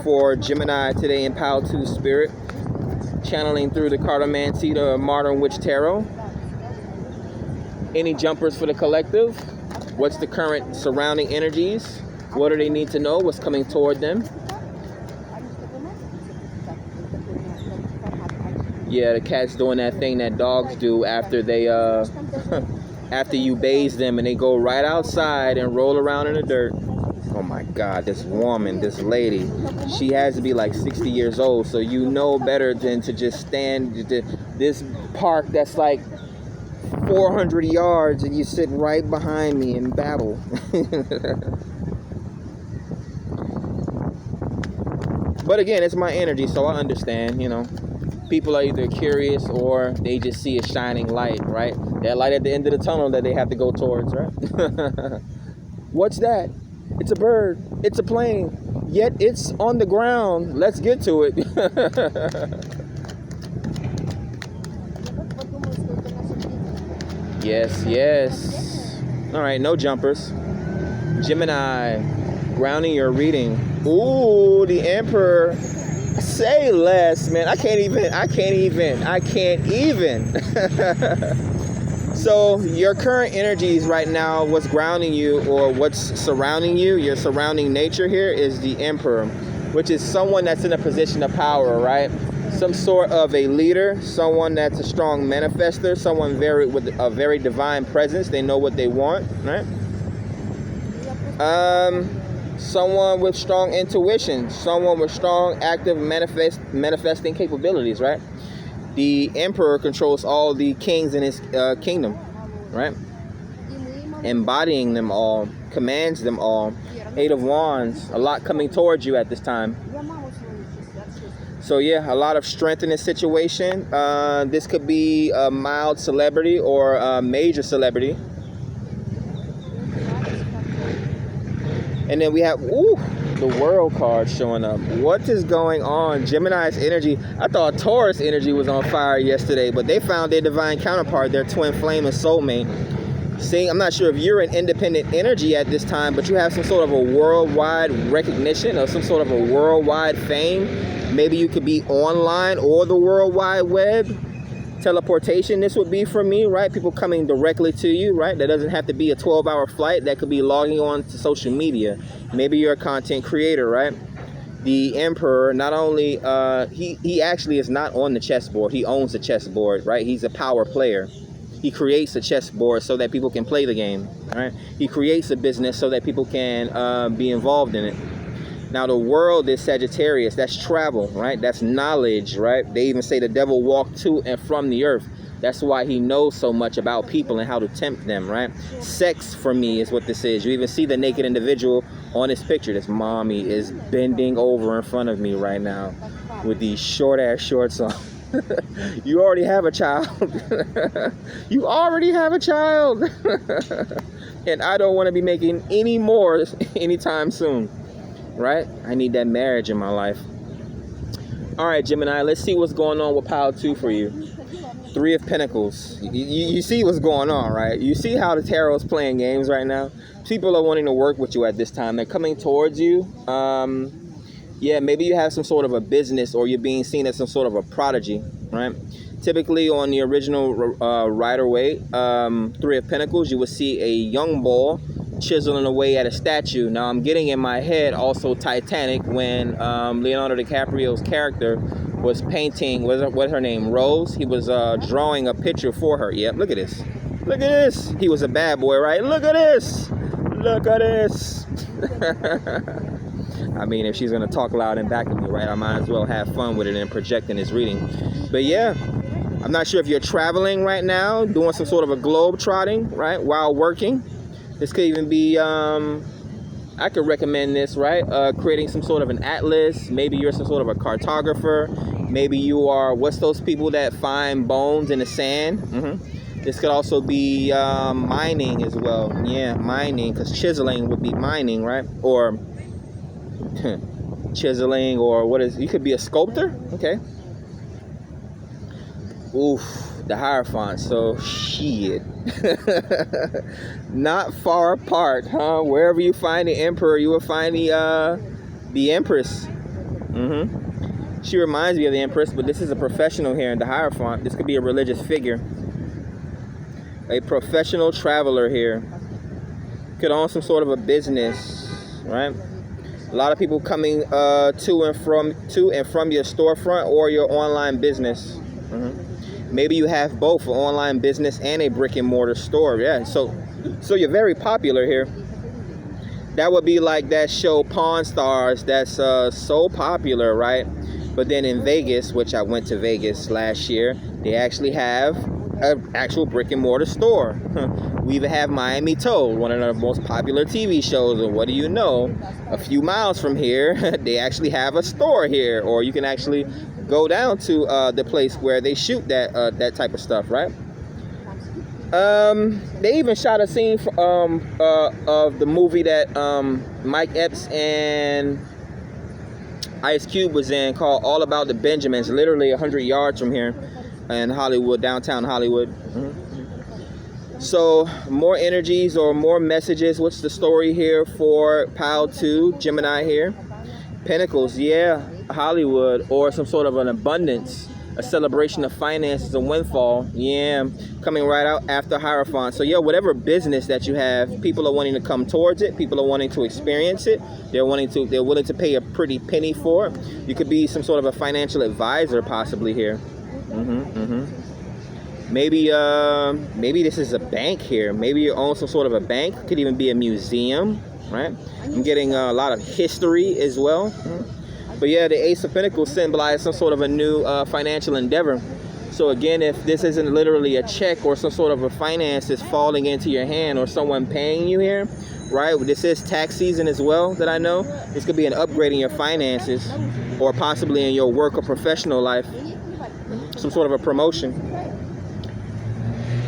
for Gemini today in Pile 2 Spirit? Channeling through the Cartomancy, the Modern Witch Tarot. Any jumpers for the collective? What's the current surrounding energies? What do they need to know? What's coming toward them? Yeah, the cat's doing that thing that dogs do after they after you bathe them, and they go right outside and roll around in the dirt. Oh my God, this woman, this lady, she has to be like 60 years old, so you know better than to just stand this park that's like 400 yards and you sit right behind me and babble. But again, it's my energy, so I understand, you know. People are either curious or they just see a shining light, right? That light at the end of the tunnel that they have to go towards, right? What's that? It's a bird. It's a plane. Yet it's on the ground. Let's get to it. Yes, yes. All right, no jumpers. Gemini, grounding your reading. Ooh, the Emperor. Say less, man. I can't even. So your current energies right now, what's grounding you or what's surrounding you, your surrounding nature here is the Emperor, which is someone that's in a position of power, right? Some sort of a leader, someone that's a strong manifester, someone with a very divine presence. They know what they want, right? Someone with strong intuition, someone with strong active manifesting capabilities, right? The Emperor controls all the kings in his kingdom, right? Embodying them all, commands them all. 8 of Wands, a lot coming towards you at this time. So yeah, a lot of strength in this situation. This could be a mild celebrity or a major celebrity. And then we have, the World card showing up. What is going on? Gemini's energy. I thought Taurus energy was on fire yesterday, but they found their divine counterpart, their twin flame and soulmate. See, I'm not sure if you're an independent energy at this time, but you have some sort of a worldwide recognition or some sort of a worldwide fame. Maybe you could be online or the World Wide Web. Teleportation, this would be for me, right? People coming directly to you, right? That doesn't have to be a 12-hour flight. That could be logging on to social media. Maybe you're a content creator, right? The Emperor, not only, he actually is not on the chessboard. He owns the chessboard, right? He's a power player. He creates a chessboard so that people can play the game, right? He creates a business so that people can be involved in it. Now, the world is Sagittarius. That's travel, right? That's knowledge, right? They even say the devil walked to and from the earth. That's why he knows so much about people and how to tempt them, right? Sex, for me, is what this is. You even see the naked individual on this picture. This mommy is bending over in front of me right now with these short-ass shorts on. You already have a child. You already have a child. And I don't want to be making any more anytime soon. Right? I need that marriage in my life. All right, Gemini, let's see what's going on with pile 2 for you. 3 of Pentacles. You see what's going on, right? You see how the tarot is playing games right now? People are wanting to work with you at this time. They're coming towards you. Yeah, maybe you have some sort of a business or you're being seen as some sort of a prodigy, right? Typically on the original Rider-Waite, 3 of Pentacles, you will see a young bull chiseling away at a statue. Now I'm getting in my head also Titanic when Leonardo DiCaprio's character was painting, what's her name, Rose? He was drawing a picture for her. Yep, look at this. Look at this. He was a bad boy, right? Look at this. Look at this. I mean, if she's going to talk loud and back at me, right, I might as well have fun with it and project in this reading. But yeah, I'm not sure if you're traveling right now, doing some sort of a globe trotting, right, while working. This could even be, I could recommend this, right? Creating some sort of an atlas. Maybe you're some sort of a cartographer. Maybe you are, what's those people that find bones in the sand? This could also be mining as well. Yeah, mining, because chiseling would be mining, right? Or chiseling, or you could be a sculptor. Okay. Oof. The Hierophant, so shit. Not far apart, huh? Wherever you find the Emperor, you will find the Empress. She reminds me of the Empress, but this is a professional here in the Hierophant. This could be a religious figure. A professional traveler here. Could own some sort of a business, right? A lot of people coming to and from your storefront or your online business. Maybe you have both, an online business and a brick and mortar store. Yeah, so you're very popular here. That would be like that show Pawn Stars that's so popular, right? But then in Vegas, which I went to Vegas last year, they actually have an actual brick and mortar store. We even have Miami Toad, one of the most popular TV shows. And what do you know? A few miles from here, they actually have a store here, or you can actually go down to the place where they shoot that type of stuff, right? They even shot a scene of the movie that Mike Epps and Ice Cube was in, called All About the Benjamins, literally 100 yards from here in Hollywood, downtown Hollywood. So more energies or more messages. What's the story here for Pile 2, Gemini here? Pentacles, yeah, Hollywood, or some sort of an abundance, a celebration of finances, a windfall, yeah, coming right out after Hierophant. So yeah, whatever business that you have, people are wanting to come towards it. People are wanting to experience it. They're willing to pay a pretty penny for it. You could be some sort of a financial advisor possibly here. Maybe this is a bank here. Maybe you own some sort of a bank. Could even be a museum, right? I'm getting a lot of history as well. But yeah, the Ace of Pentacles symbolizes some sort of a new financial endeavor. So again, if this isn't literally a check or some sort of a finance is falling into your hand or someone paying you here, right? This is tax season as well, that I know. This could be an upgrade in your finances or possibly in your work or professional life. Some sort of a promotion.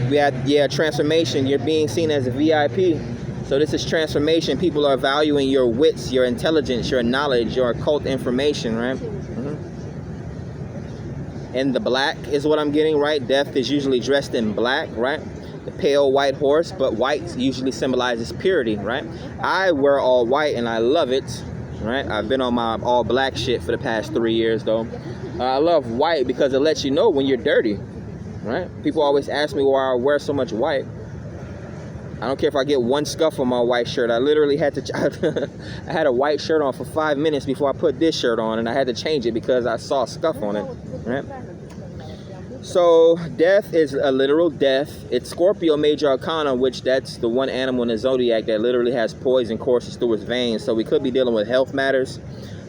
We had, yeah, transformation. You're being seen as a VIP. So this is transformation. People are valuing your wits, your intelligence, your knowledge, your occult information, right? And the black is what I'm getting, right? Death is usually dressed in black, right? The pale white horse, but white usually symbolizes purity, right? I wear all white and I love it, right? I've been on my all black shit for the past 3 years though. I love white because it lets you know when you're dirty, right? People always ask me why I wear so much white. I don't care if I get one scuff on my white shirt. I literally had to, I had a white shirt on for 5 minutes before I put this shirt on, and I had to change it because I saw a scuff on it, right? So death is a literal death. It's Scorpio Major Arcana, which that's the one animal in the zodiac that literally has poison courses through its veins. So we could be dealing with health matters,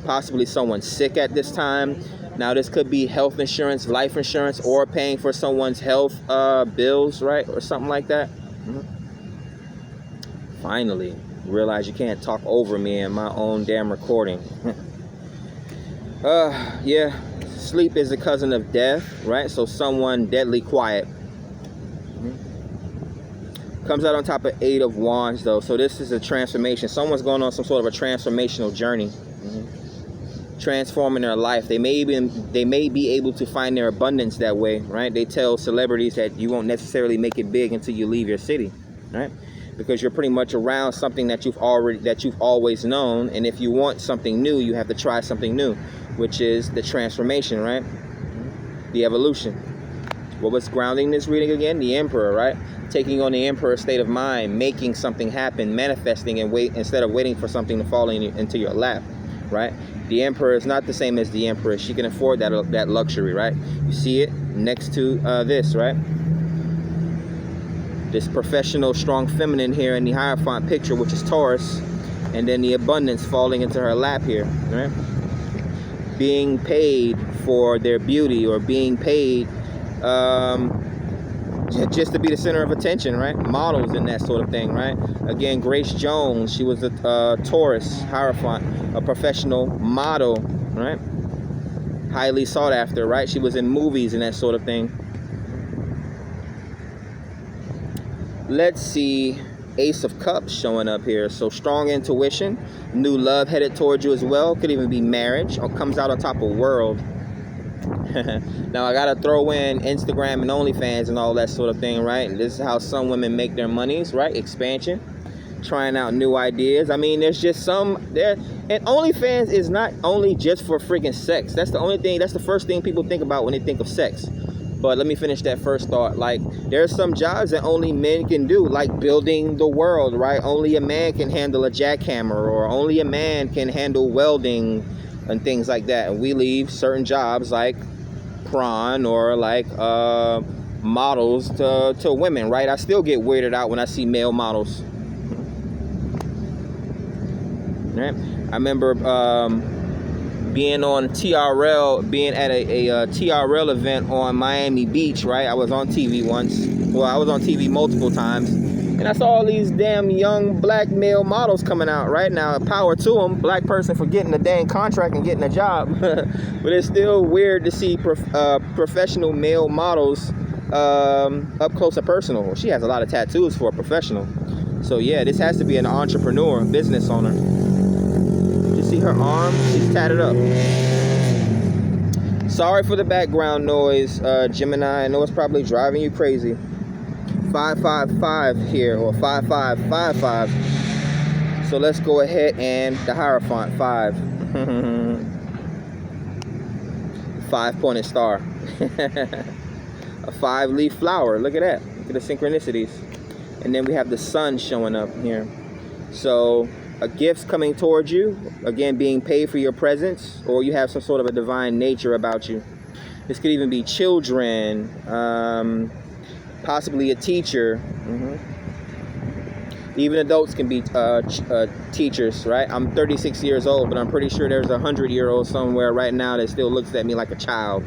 possibly someone sick at this time. Now this could be health insurance, life insurance, or paying for someone's health bills, right? Or something like that. Finally, realize you can't talk over me in my own damn recording. Yeah, sleep is a cousin of death, right? So someone deadly quiet. Comes out on top of 8 of Wands though. So this is a transformation. Someone's going on some sort of a transformational journey. Transforming their life. They may be able to find their abundance that way, right? They tell celebrities that you won't necessarily make it big until you leave your city, right? Because you're pretty much around something that you've always known, and if you want something new, you have to try something new, which is the transformation, right? The evolution. What was grounding this reading again? The Emperor, right? Taking on the Emperor's state of mind, making something happen, manifesting, and instead of waiting for something to fall into your lap, right? The Emperor is not the same as the Empress. She can afford that luxury, right? You see it next to this, right? This professional, strong feminine here in the Hierophant picture, which is Taurus, and then the abundance falling into her lap here, right? Being paid for their beauty, or being paid just to be the center of attention, right? Models and that sort of thing, right? Again, Grace Jones, she was a Taurus Hierophant, a professional model, right? Highly sought after, right? She was in movies and that sort of thing. Let's see, Ace of Cups showing up here. So strong intuition, new love headed towards you as well. Could even be marriage, or comes out on top of world. Now I gotta throw in Instagram and OnlyFans and all that sort of thing, right? This is how some women make their monies, right? Expansion, trying out new ideas. I mean, there's just some there, and OnlyFans is not only just for freaking sex. That's the only thing. That's the first thing people think about when they think of sex. But let me finish that first thought. Like, there's some jobs that only men can do, like building the world, right? Only a man can handle a jackhammer, or only a man can handle welding and things like that. And we leave certain jobs like prawn or like models to women, right? I still get weirded out when I see male models. Right? I remember being on TRL, being at a TRL event on Miami Beach, right? I was on TV once. Well, I was on TV multiple times. And I saw all these damn young black male models coming out right now. Power to them, black person, for getting a dang contract and getting a job. But it's still weird to see professional male models up close and personal. Well, she has a lot of tattoos for a professional. So yeah, this has to be an entrepreneur, business owner. You see her arm? She's tatted up. Sorry for the background noise, Gemini. I know it's probably driving you crazy. 555 here, or 5555. So let's go ahead and the Hierophant 5. 5-pointed star. A 5-leaf flower. Look at that. Look at the synchronicities. And then we have the sun showing up here. So a gift's coming towards you. Again, being paid for your presence, or you have some sort of a divine nature about you. This could even be children, possibly a teacher. Even adults can be teachers, right? I'm 36 years old, but I'm pretty sure there's a 100-year-old somewhere right now that still looks at me like a child.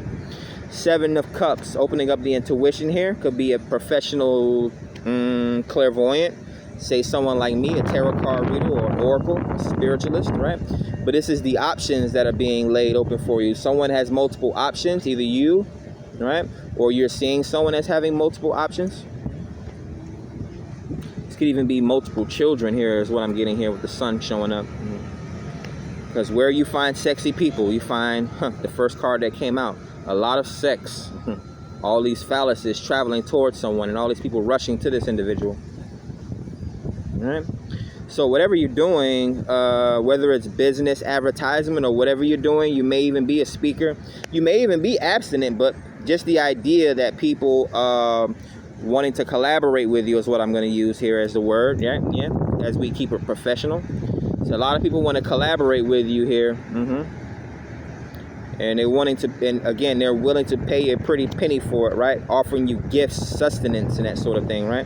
7 of Cups, opening up the intuition here. Could be a professional clairvoyant. Say someone like me, a tarot card reader or an oracle, a spiritualist, right? But this is the options that are being laid open for you. Someone has multiple options, either you, right? Or you're seeing someone that's having multiple options. This could even be multiple children here is what I'm getting here with the sun showing up. Because where you find sexy people, you find the first card that came out. A lot of sex. All these phalluses traveling towards someone and all these people rushing to this individual. All right? So whatever you're doing, whether it's business, advertisement, or whatever you're doing, you may even be a speaker. You may even be abstinent, but just the idea that people wanting to collaborate with you is what I'm going to use here as the word. Yeah, as we keep it professional. So a lot of people want to collaborate with you here. And they're wanting to, and again, they're willing to pay a pretty penny for it, right? Offering you gifts, sustenance, and that sort of thing, right?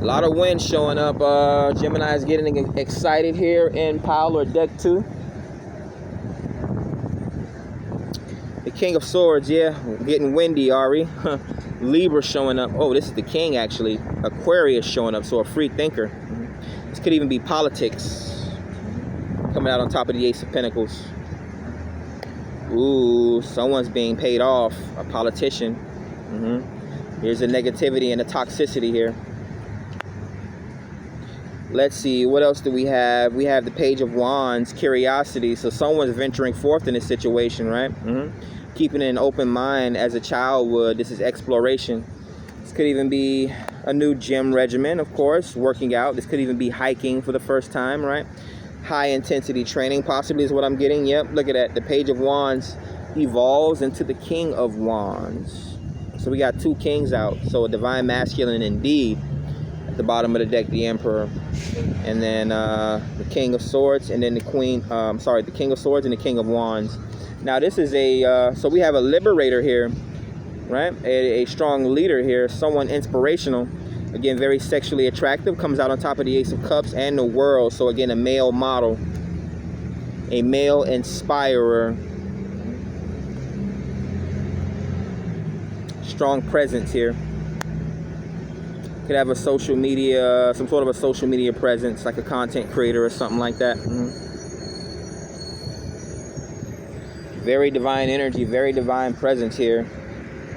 A lot of wind showing up. Gemini is getting excited here in pile or deck 2. The King of Swords, yeah, getting windy, Ari. Libra showing up. Oh, this is the King, actually. Aquarius showing up, so a free thinker. This could even be politics. Coming out on top of the Ace of Pentacles. Ooh, someone's being paid off. A politician. Here's the negativity and the toxicity here. Let's see, what else do we have? We have the Page of Wands, curiosity. So someone's venturing forth in this situation, right? Keeping an open mind as a child would. This is exploration. This could even be a new gym regimen, of course, working out. This could even be hiking for the first time, right? High intensity training possibly is what I'm getting. Yep, look at that. The Page of Wands evolves into the King of Wands. So we got 2 kings out. So a divine masculine indeed. At the bottom of the deck, the Emperor. And then the King of Swords, and then the Queen, the King of Swords and the King of Wands. Now this is a, so we have a liberator here, right? A strong leader here, someone inspirational. Again, very sexually attractive, comes out on top of the Ace of Cups and the World. So again, a male model, a male inspirer. Strong presence here. Could have a social media, some sort of a social media presence, like a content creator or something like that. Very divine energy, very divine presence here.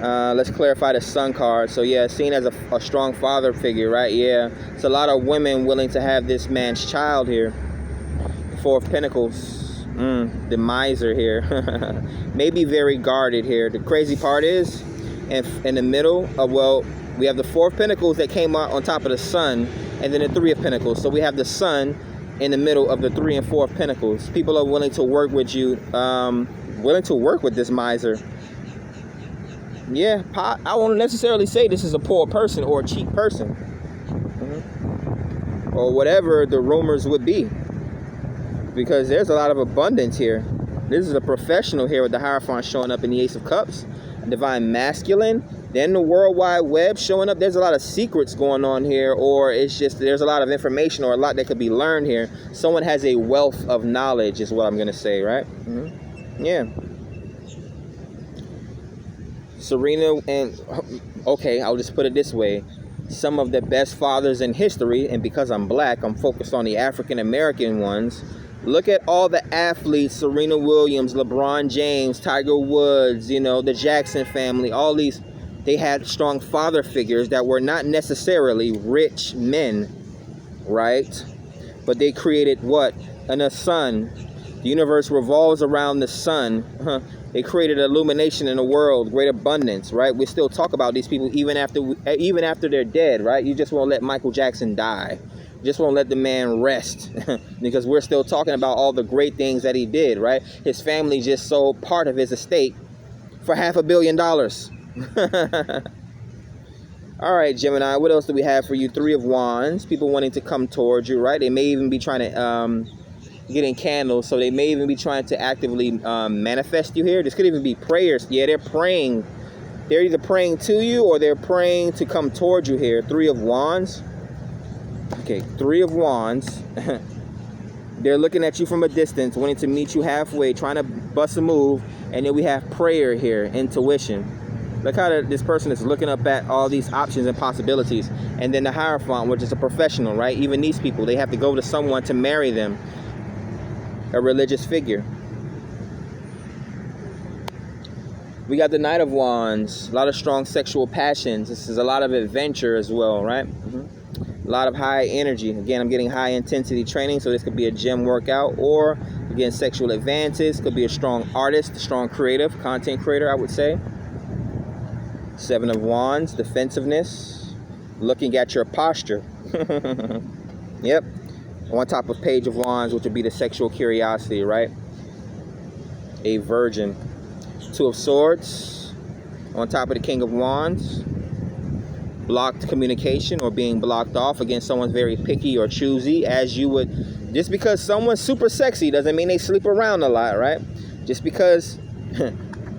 Let's clarify the Sun card. So yeah, seen as a strong father figure, right? Yeah, it's a lot of women willing to have this man's child here. 4 of Pentacles, the miser here. Maybe very guarded here. The crazy part is, in the middle of, well, we have the 4 of Pentacles that came out on top of the Sun, and then the 3 of Pentacles. So we have the Sun in the middle of the 3 and 4 of Pentacles. People are willing to work with you, willing to work with this miser. Yeah, I won't necessarily say this is a poor person or a cheap person, or whatever the rumors would be, because there's a lot of abundance here. This is a professional here with the Hierophant showing up in the Ace of Cups, Divine Masculine, then the World Wide Web showing up. There's a lot of secrets going on here, or it's just there's a lot of information or a lot that could be learned here. Someone has a wealth of knowledge is what I'm going to say, right? Yeah. Serena and, okay, I'll just put it this way. Some of the best fathers in history, and because I'm black, I'm focused on the African American ones. Look at all the athletes, Serena Williams, LeBron James, Tiger Woods, you know, the Jackson family, all these, they had strong father figures that were not necessarily rich men, right? But they created what? A sun. The universe revolves around the sun. They created illumination in the world, great abundance, right? We still talk about these people even after they're dead, right? You just won't let Michael Jackson die. Just won't let the man rest because we're still talking about all the great things that he did, right? His family just sold part of his estate for $500 million. All right, Gemini, what else do we have for you? Three of Wands, people wanting to come towards you, right? They may even be trying to get in candles, so they may even be trying to actively manifest you here. This could even be prayers. Yeah, they're praying. They're either praying to you or they're praying to come towards you here. Three of Wands. Okay, Three of Wands. They're looking at you from a distance, wanting to meet you halfway, trying to bust a move. And then we have prayer here, intuition. Look how this person is looking up at all these options and possibilities. And then the Hierophant, which is a professional, right? Even these people, they have to go to someone to marry them, a religious figure. We got the Knight of Wands, a lot of strong sexual passions. This is a lot of adventure as well, right? A lot of high energy. Again, I'm getting high intensity training, so this could be a gym workout, or again, sexual advances. Could be a strong artist, strong creative, content creator, I would say. Seven of Wands, defensiveness, looking at your posture. Yep. On top of Page of Wands, which would be the sexual curiosity, right? A virgin. Two of Swords, on top of the King of Wands. Blocked communication or being blocked off. Again, someone's very picky or choosy, as you would. Just because someone's super sexy doesn't mean they sleep around a lot, right? Just because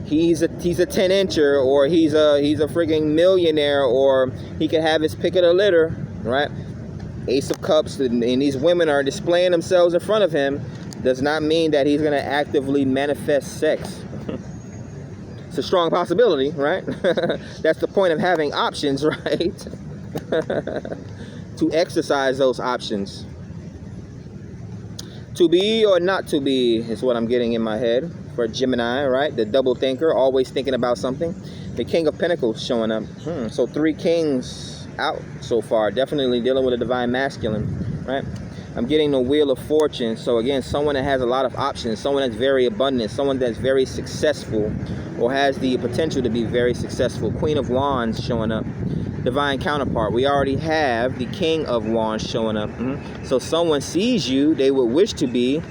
he's a 10-incher or he's a frigging millionaire, or he can have his pick of the litter, right? Ace of Cups, and these women are displaying themselves in front of him, does not mean that he's going to actively manifest sex. It's a strong possibility, right? That's the point of having options, right? To exercise those options. To be or not to be is what I'm getting in my head for Gemini, right? The double thinker, always thinking about something. The King of Pentacles showing up. So three kings out so far. Definitely dealing with a Divine Masculine, right? I'm getting the Wheel of Fortune. So again, someone that has a lot of options, someone that's very abundant, someone that's very successful or has the potential to be very successful. Queen of Wands showing up. Divine counterpart. We already have the King of Wands showing up. So someone sees you, they would wish to be,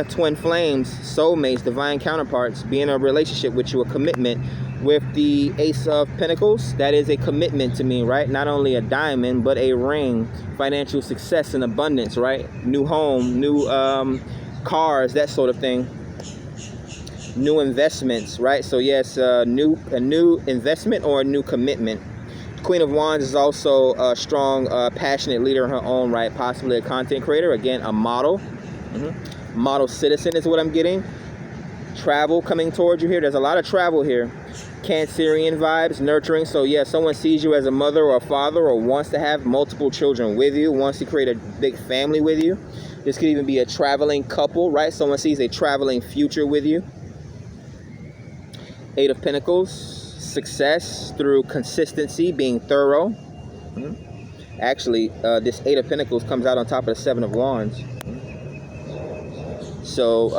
twin flames, soulmates, divine counterparts, be in a relationship with you, a commitment. With the Ace of Pentacles, that is a commitment to me, right? Not only a diamond, but a ring, financial success and abundance, right? New home, new cars, that sort of thing. New investments, right? So yes, a new investment or a new commitment. Queen of Wands is also a strong, passionate leader in her own right, possibly a content creator, again, a model. Model citizen is what I'm getting. Travel coming towards you here. There's a lot of travel here. Cancerian vibes, nurturing. So yeah, someone sees you as a mother or a father, or wants to have multiple children with you, wants to create a big family with you. This could even be a traveling couple, right? Someone sees a traveling future with you. Eight of Pentacles, success through consistency, being thorough. Actually, this Eight of Pentacles comes out on top of the Seven of Wands. So,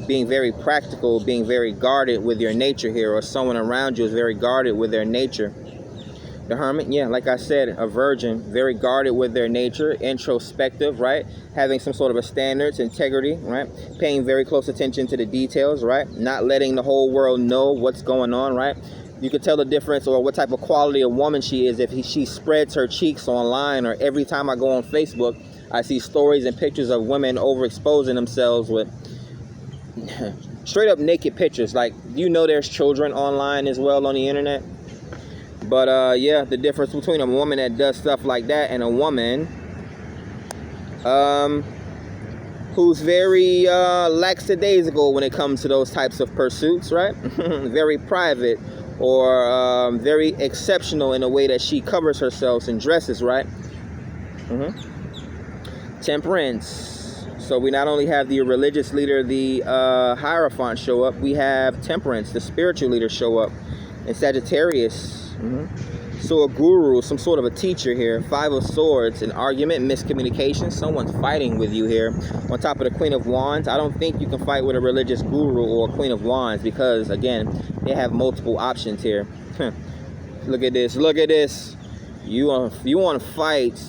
being very practical, being very guarded with your nature here, or someone around you is very guarded with their nature. The Hermit, yeah, like I said, a virgin, very guarded with their nature, introspective, right? Having some sort of a standards, integrity, right? Paying very close attention to the details, right? Not letting the whole world know what's going on, right? You could tell the difference or what type of quality of woman she is if she spreads her cheeks online, or every time I go on Facebook, I see stories and pictures of women overexposing themselves with straight up naked pictures. Like, you know, there's children online as well on the internet. But yeah, the difference between a woman that does stuff like that and a woman who's very lackadaisical when it comes to those types of pursuits, right? Very private, or very exceptional in the way that she covers herself and dresses, right? Temperance. So we not only have the religious leader, the Hierophant show up, we have Temperance, the spiritual leader, show up, and Sagittarius. So a guru, some sort of a teacher here. Five of Swords, an argument, miscommunication. Someone's fighting with you here. On top of the Queen of Wands, I don't think you can fight with a religious guru or a Queen of Wands, because again, they have multiple options here. Look at this. Look at this. You want to fight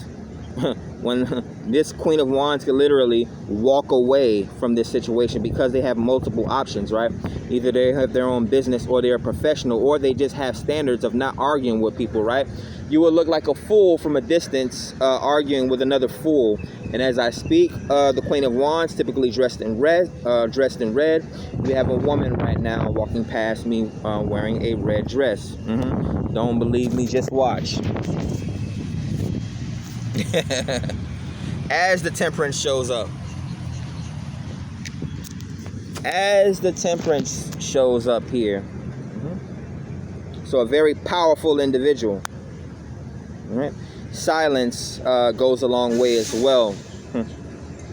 when this Queen of Wands could literally walk away from this situation, because they have multiple options, right? Either they have their own business, or they're a professional, or they just have standards of not arguing with people, right? You will look like a fool from a distance arguing with another fool. And as I speak, the Queen of Wands, typically dressed in red. We have a woman right now walking past me wearing a red dress. Don't believe me? Just watch. As the Temperance shows up. As the Temperance shows up here. So a very powerful individual. All right. Silence goes a long way as well.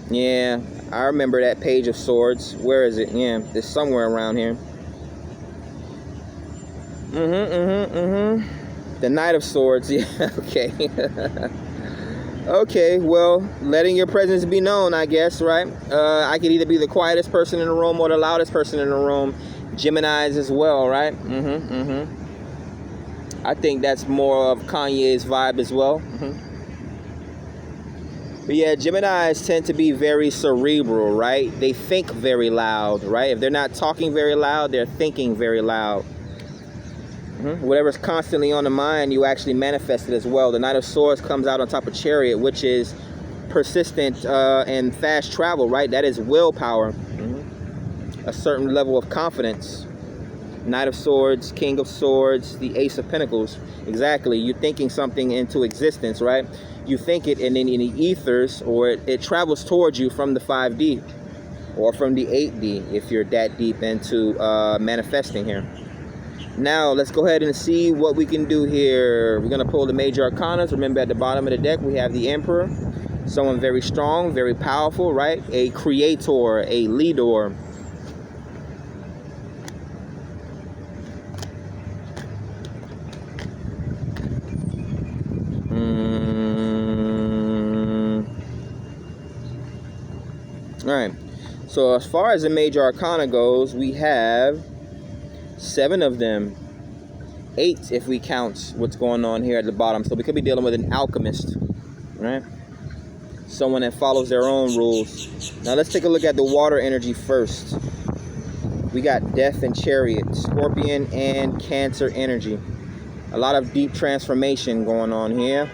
Yeah, I remember that Page of Swords. Where is it? Yeah, it's somewhere around here. The Knight of Swords. Yeah, okay. Okay, well, letting your presence be known, I guess, right? I could either be the quietest person in the room or the loudest person in the room. Geminis as well, right? I think that's more of Kanye's vibe as well. But yeah, Geminis tend to be very cerebral, right? They think very loud, right? If they're not talking very loud, they're thinking very loud. Whatever's constantly on the mind, you actually manifest it as well. The Knight of Swords comes out on top of Chariot, which is persistent and fast travel, right? That is willpower. A certain level of confidence. Knight of Swords, King of Swords, the Ace of Pentacles. Exactly. You're thinking something into existence, right? You think it, and then in the ethers, or it travels towards you from the 5D or from the 8D if you're that deep into manifesting here. Now, let's go ahead and see what we can do here. We're going to pull the major arcana. Remember, at the bottom of the deck, we have the Emperor. Someone very strong, very powerful, right? A creator, a leader. All right. So as far as the major arcana goes, we have 7 of them. 8 if we count what's going on here at the bottom. So we could be dealing with an alchemist, right? Someone that follows their own rules. Now let's take a look at the water energy first. We got Death and Chariot, Scorpion and Cancer energy. A lot of deep transformation going on here.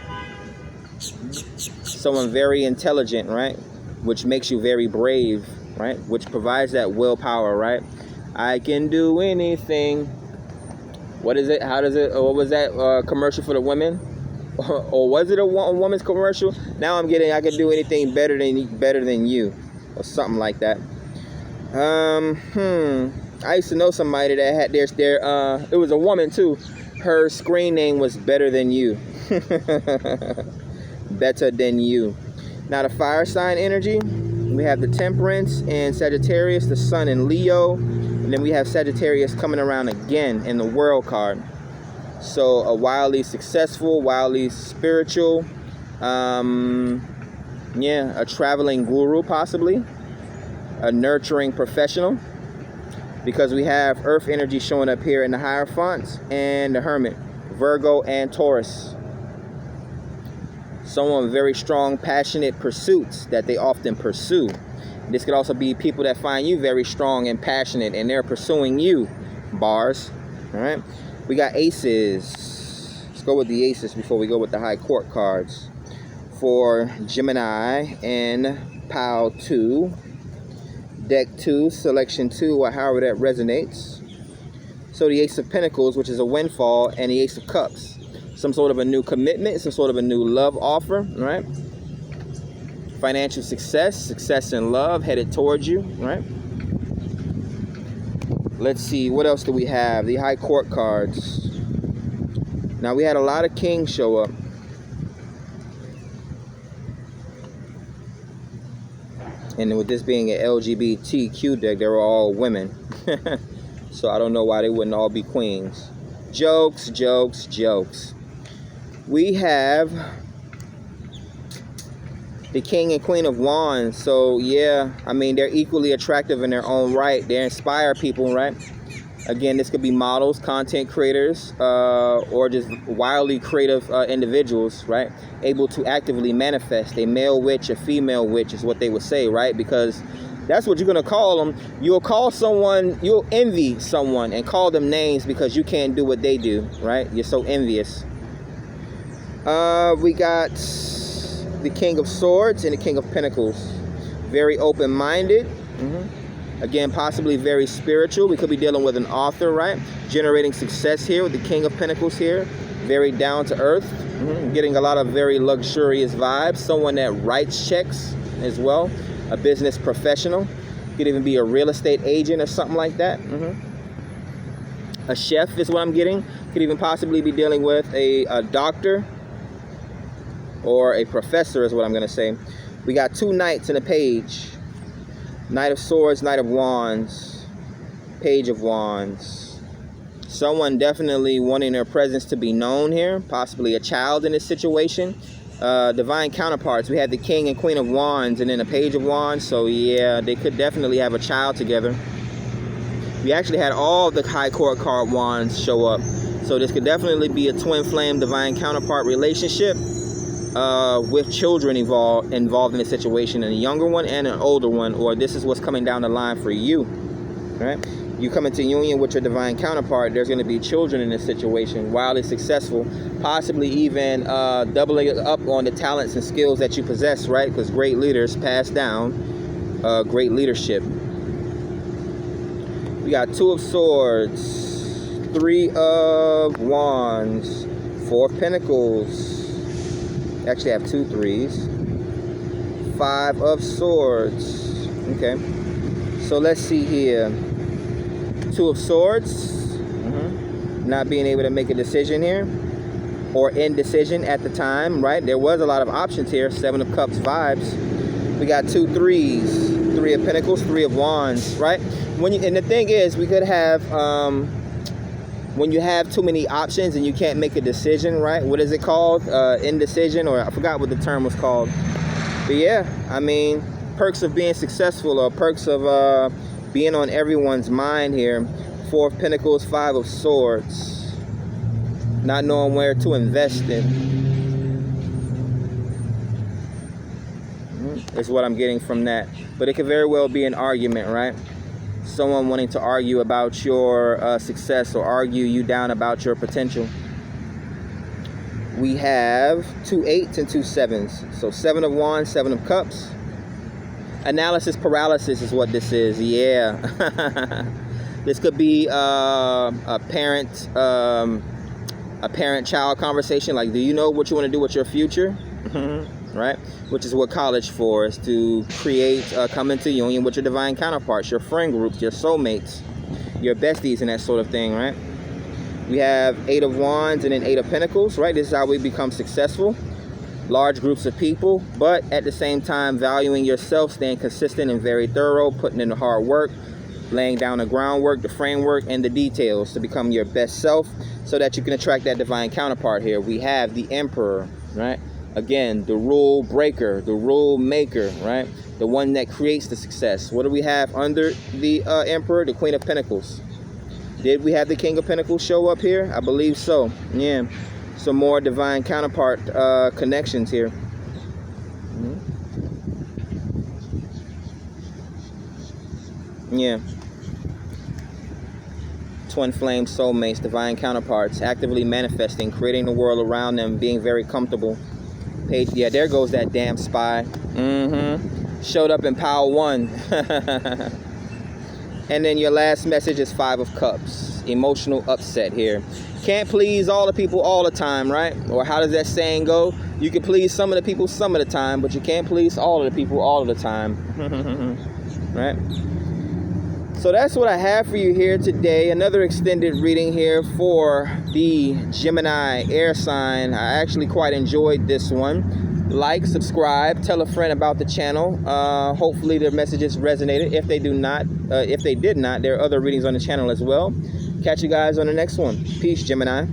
Someone very intelligent, right? Which makes you very brave, right? Which provides that willpower, right? I can do anything. What is it? How does it? What was that commercial for the women? Or was it a woman's commercial? Now I'm getting. I can do anything better than you, or something like that. I used to know somebody that had their. It was a woman too. Her screen name was Better Than You. Better Than You. Now the fire sign energy. We have the Temperance and Sagittarius, the Sun and Leo. And then we have Sagittarius coming around again in the World card. So a wildly successful, wildly spiritual, yeah, a traveling guru possibly, a nurturing professional, because we have Earth energy showing up here in the Hierophant and the Hermit. Virgo, and Taurus. Someone with very strong, passionate pursuits that they often pursue. This could also be people that find you very strong and passionate, and they're pursuing you. Bars. All right. We got aces. Let's go with the aces before we go with the high court cards. For Gemini and Pile 2. Deck 2, Selection 2, or however that resonates. So the Ace of Pentacles, which is a windfall, and the Ace of Cups. Some sort of a new commitment, some sort of a new love offer, right? Financial success, success in love headed towards you, right? Let's see, what else do we have? The high court cards. Now we had a lot of kings show up. And with this being an LGBTQ deck, they were all women. So I don't know why they wouldn't all be queens. Jokes, jokes, jokes. We have the King and Queen of Wands. So yeah, I mean, they're equally attractive in their own right. They inspire people, right? Again, this could be models, content creators, or just wildly creative individuals, right? Able to actively manifest. A male witch, a female witch is what they would say, right? Because that's what you're going to call them. You'll call someone, you'll envy someone and call them names because you can't do what they do, right? You're so envious. We got the King of Swords and the King of Pentacles. Very open-minded. Again, possibly very spiritual. We could be dealing with an author, right? Generating success here with the King of Pentacles here. Very down to earth. Getting a lot of very luxurious vibes. Someone that writes checks as well. A business professional. Could even be a real estate agent or something like that. A chef is what I'm getting. Could even possibly be dealing with a doctor or a professor is what I'm going to say. We got two knights and a page. Knight of Swords, Knight of Wands, Page of Wands. Someone definitely wanting their presence to be known here. Possibly a child in this situation. Divine counterparts. We had the King and Queen of Wands and then a Page of Wands. So yeah, they could definitely have a child together. We actually had all the high court card wands show up. So this could definitely be a twin flame divine counterpart relationship. With children involved in the situation, and a younger one and an older one, or this is what's coming down the line for you, right? You come into union with your divine counterpart, there's going to be children in this situation, wildly successful, possibly even doubling up on the talents and skills that you possess, right? Because great leaders pass down great leadership. We got Two of Swords, Three of Wands, Four of Pentacles. Actually, I have 2 threes. Five of Swords. Okay. So let's see here. Two of Swords. Not being able to make a decision here. Or indecision at the time, right? There was a lot of options here. Seven of Cups vibes. We got 2 threes. Three of Pentacles, Three of Wands, right? And the thing is, we could have... when you have too many options and you can't make a decision, right? What is it called? Indecision, or I forgot what the term was called. But yeah, I mean, perks of being successful, or perks of being on everyone's mind here. Four of Pentacles, Five of Swords. Not knowing where to invest in. Is what I'm getting from that. But it could very well be an argument, right? Someone wanting to argue about your success, or argue you down about your potential. We have 2 8s and 2 7s. So 7 of Wands, 7 of Cups. Analysis paralysis is what this is. Yeah. This could be a parent-child conversation. Like, do you know what you want to do with your future? Right? Which is what college for, is to create, come into union with your divine counterparts, your friend groups, your soulmates, your besties, and that sort of thing, right? We have 8 of Wands and then 8 of Pentacles, right? This is how we become successful. Large groups of people, but at the same time, valuing yourself, staying consistent and very thorough, putting in the hard work, laying down the groundwork, the framework, and the details to become your best self so that you can attract that divine counterpart here. We have the Emperor, right? Again, the rule breaker, the rule maker, right? The one that creates the success. What do we have under the Emperor? The Queen of Pentacles. Did we have the King of Pentacles show up here? I believe so. Yeah. Some more divine counterpart connections here. Yeah. Twin flame soulmates, divine counterparts, actively manifesting, creating the world around them, being very comfortable. Page, yeah, there goes that damn spy. Showed up in pile 1. And then your last message is 5 of Cups. Emotional upset here. Can't please all the people all the time, right? Or how does that saying go? You can please some of the people some of the time, but you can't please all of the people all of the time. Right? So that's what I have for you here today. Another extended reading here for the Gemini air sign. I actually quite enjoyed this one. Like, subscribe, tell a friend about the channel. Hopefully their messages resonated. If they did not, there are other readings on the channel as well. Catch you guys on the next one. Peace, Gemini.